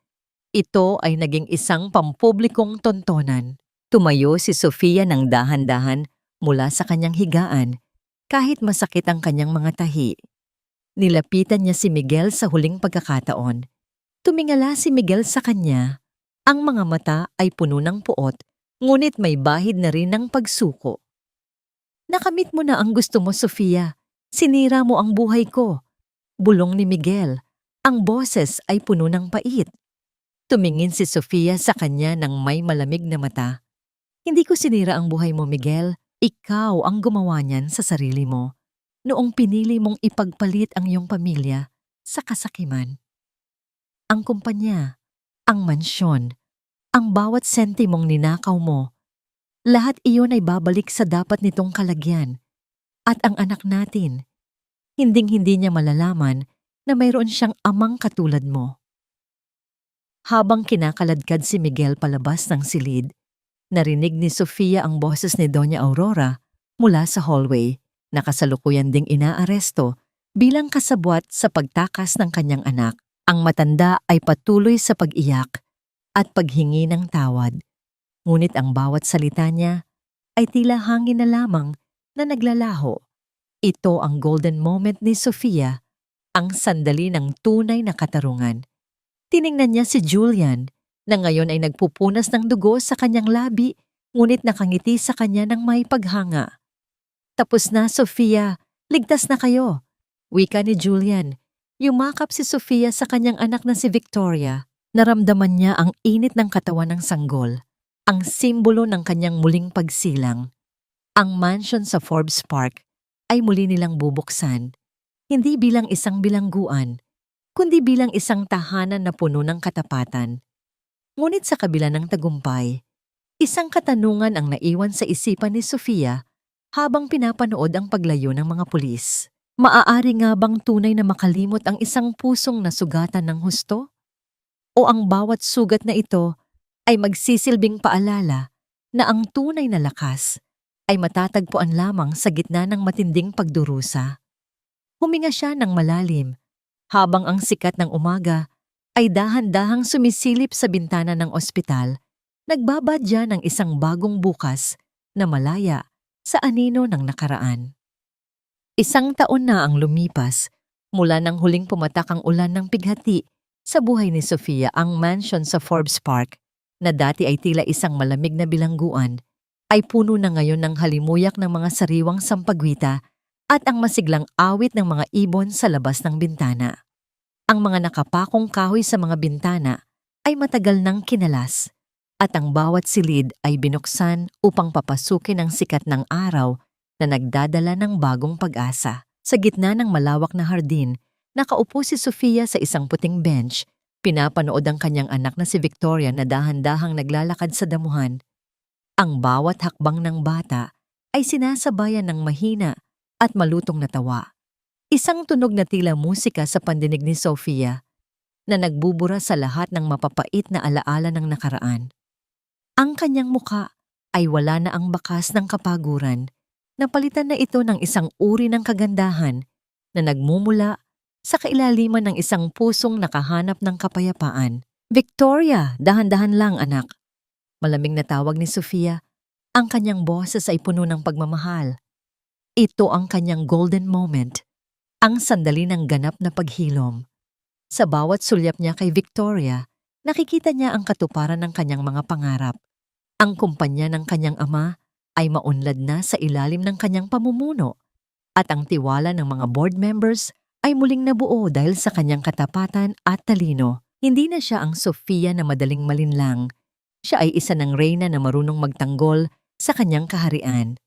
[SPEAKER 1] Ito ay naging isang pampublikong tontonan. Tumayo si Sofia ng dahan-dahan mula sa kanyang higaan kahit masakit ang kanyang mga tahi. Nilapitan niya si Miguel sa huling pagkakataon. Tumingala si Miguel sa kanya. Ang mga mata ay puno ng puot, ngunit may bahid na rin ng pagsuko. Nakamit mo na ang gusto mo, Sofia. Sinira mo ang buhay ko. Bulong ni Miguel. Ang boses ay puno ng pait. Tumingin si Sofia sa kanya ng may malamig na mata. Hindi ko sinira ang buhay mo, Miguel. Ikaw ang gumawa niyan sa sarili mo. Noong pinili mong ipagpalit ang iyong pamilya sa kasakiman. Ang kumpanya, ang mansyon, ang bawat sentimong ninakaw mo, lahat iyon ay babalik sa dapat nitong kalagyan. At ang anak natin, hinding-hindi niya malalaman na mayroon siyang amang katulad mo. Habang kinakaladkad si Miguel palabas ng silid, narinig ni Sofia ang boses ni Doña Aurora mula sa hallway na kasalukuyan ding inaaresto bilang kasabwat sa pagtakas ng kanyang anak. Ang matanda ay patuloy sa pag-iyak at paghingi ng tawad. Ngunit ang bawat salita niya ay tila hangin na lamang na naglalaho. Ito ang golden moment ni Sofia, ang sandali ng tunay na katarungan. Tiningnan niya si Julian na ngayon ay nagpupunas ng dugo sa kanyang labi ngunit nakangiti sa kanya ng may paghanga. Tapos na, Sofia. Ligtas na kayo. Wika ni Julian. Yumakap si Sofia sa kanyang anak na si Victoria. Naramdaman niya ang init ng katawan ng sanggol, ang simbolo ng kanyang muling pagsilang. Ang mansion sa Forbes Park ay muli nilang bubuksan, hindi bilang isang bilangguan, kundi bilang isang tahanan na puno ng katapatan. Ngunit sa kabila ng tagumpay, isang katanungan ang naiwan sa isipan ni Sofia habang pinapanood ang paglayo ng mga pulis. Maaari nga bang tunay na makalimot ang isang pusong nasugatan ng husto? O ang bawat sugat na ito ay magsisilbing paalala na ang tunay na lakas ay matatagpuan lamang sa gitna ng matinding pagdurusa? Huminga siya ng malalim habang ang sikat ng umaga ay dahan-dahang sumisilip sa bintana ng ospital, nagbabadya ng isang bagong bukas na malaya sa anino ng nakaraan. Isang taon na ang lumipas mula nang huling pumatak ang ulan ng pighati sa buhay ni Sofia. Ang mansion sa Forbes Park, na dati ay tila isang malamig na bilangguan, ay puno na ngayon ng halimuyak ng mga sariwang sampagwita at ang masiglang awit ng mga ibon sa labas ng bintana. Ang mga nakapakong kahoy sa mga bintana ay matagal nang kinalas at ang bawat silid ay binuksan upang papasukin ang sikat ng araw na nagdadala ng bagong pag-asa. Sa gitna ng malawak na hardin, nakaupo si Sofia sa isang puting bench. Pinapanood ang kanyang anak na si Victoria na dahan-dahang naglalakad sa damuhan. Ang bawat hakbang ng bata ay sinasabayan ng mahina at malutong na tawa. Isang tunog na tila musika sa pandinig ni Sofia na nagbubura sa lahat ng mapapait na alaala ng nakaraan. Ang kanyang muka ay wala na ang bakas ng kapaguran. Napalitan na ito ng isang uri ng kagandahan na nagmumula sa kailaliman ng isang pusong nakahanap ng kapayapaan. Victoria, dahan-dahan lang anak. Malamig na tawag ni Sofia. Ang kanyang boses ay puno ng pagmamahal. Ito ang kanyang golden moment, ang sandali ng ganap na paghilom. Sa bawat sulyap niya kay Victoria, nakikita niya ang katuparan ng kanyang mga pangarap. Ang kumpanya ng kanyang ama ay maunlad na sa ilalim ng kanyang pamumuno at ang tiwala ng mga board members ay muling nabuo dahil sa kanyang katapatan at talino. Hindi na siya ang Sofia na madaling malinlang. Siya ay isa ng reyna na marunong magtanggol sa kanyang kaharian.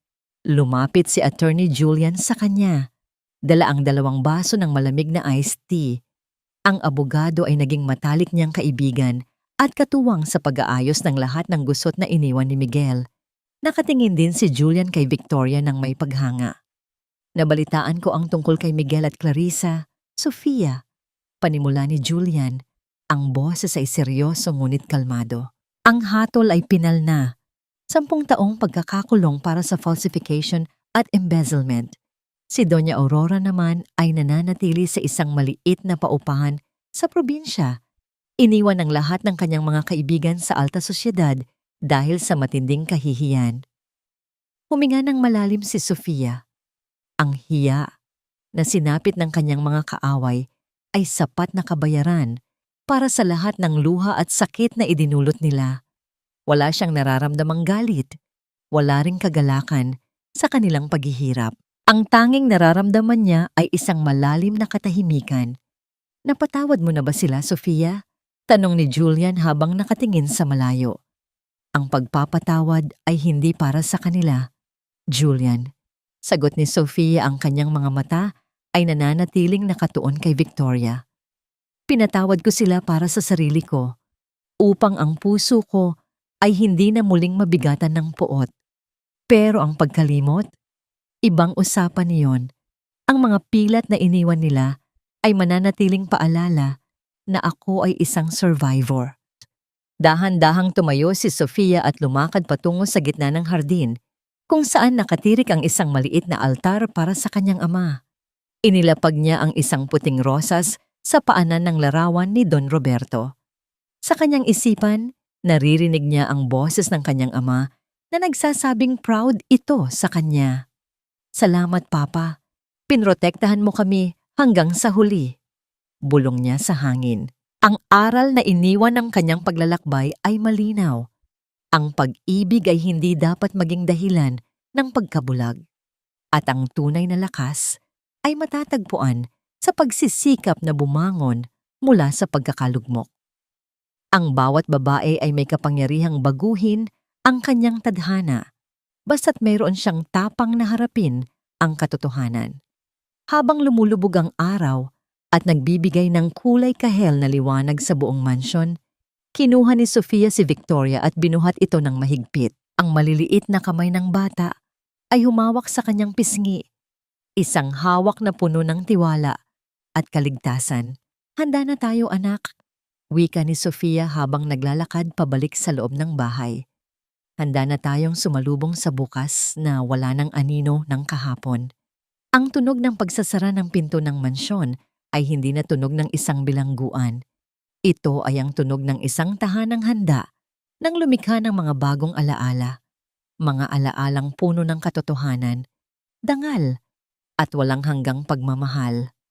[SPEAKER 1] Lumapit si Attorney Julian sa kanya. Dala ang 2 baso ng malamig na iced tea. Ang abogado ay naging matalik niyang kaibigan at katuwang sa pag-aayos ng lahat ng gusot na iniwan ni Miguel. Nakatingin din si Julian kay Victoria ng may paghanga. Nabalitaan ko ang tungkol kay Miguel at Clarissa, Sofia. Panimula ni Julian, ang boses ay seryoso ngunit kalmado. Ang hatol ay pinal na. 10 taong pagkakakulong para sa falsification at embezzlement. Si Doña Aurora naman ay nananatili sa isang maliit na paupahan sa probinsya. Iniwan ang lahat ng kanyang mga kaibigan sa alta sosyedad dahil sa matinding kahihiyan. Huminga ng malalim si Sofia. Ang hiya na sinapit ng kanyang mga kaaway ay sapat na kabayaran para sa lahat ng luha at sakit na idinulot nila. Wala siyang nararamdamang galit, wala ring kagalakan sa kanilang paghihirap. Ang tanging nararamdaman niya ay isang malalim na katahimikan. Napatawad mo na ba sila, Sofia? Tanong ni Julian habang nakatingin sa malayo. Ang pagpapatawad ay hindi para sa kanila, Julian. Sagot ni Sofia, ang kanyang mga mata ay nananatiling nakatuon kay Victoria. Pinatawad ko sila para sa sarili ko, upang ang puso ko ay hindi na muling mabigatan ng puot. Pero ang pagkalimot, ibang usapan niyon. Ang mga pilat na iniwan nila ay mananatiling paalala na ako ay isang survivor. Dahan-dahang tumayo si Sofia at lumakad patungo sa gitna ng hardin, kung saan nakatirik ang isang maliit na altar para sa kanyang ama. Inilapag niya ang isang puting rosas sa paanan ng larawan ni Don Roberto. Sa kanyang isipan, naririnig niya ang boses ng kanyang ama na nagsasabing proud ito sa kanya. Salamat, Papa. Pinrotektahan mo kami hanggang sa huli. Bulong niya sa hangin. Ang aral na iniwan ng kanyang paglalakbay ay malinaw. Ang pag-ibig ay hindi dapat maging dahilan ng pagkabulag. At ang tunay na lakas ay matatagpuan sa pagsisikap na bumangon mula sa pagkakalugmok. Ang bawat babae ay may kapangyarihang baguhin ang kanyang tadhana, basta't mayroon siyang tapang na harapin ang katotohanan. Habang lumulubog ang araw at nagbibigay ng kulay kahel na liwanag sa buong mansyon, kinuha ni Sofia si Victoria at binuhat ito ng mahigpit. Ang maliliit na kamay ng bata ay humawak sa kanyang pisngi, isang hawak na puno ng tiwala at kaligtasan. Handa na tayo, anak, wika ni Sofia habang naglalakad pabalik sa loob ng bahay. Handa na tayong sumalubong sa bukas na wala ng anino ng kahapon. Ang tunog ng pagsasara ng pinto ng mansyon ay hindi na tunog ng isang bilangguan. Ito ay ang tunog ng isang tahanang handa nang lumikha ng mga bagong alaala. Mga alaalang puno ng katotohanan, dangal, at walang hanggang pagmamahal.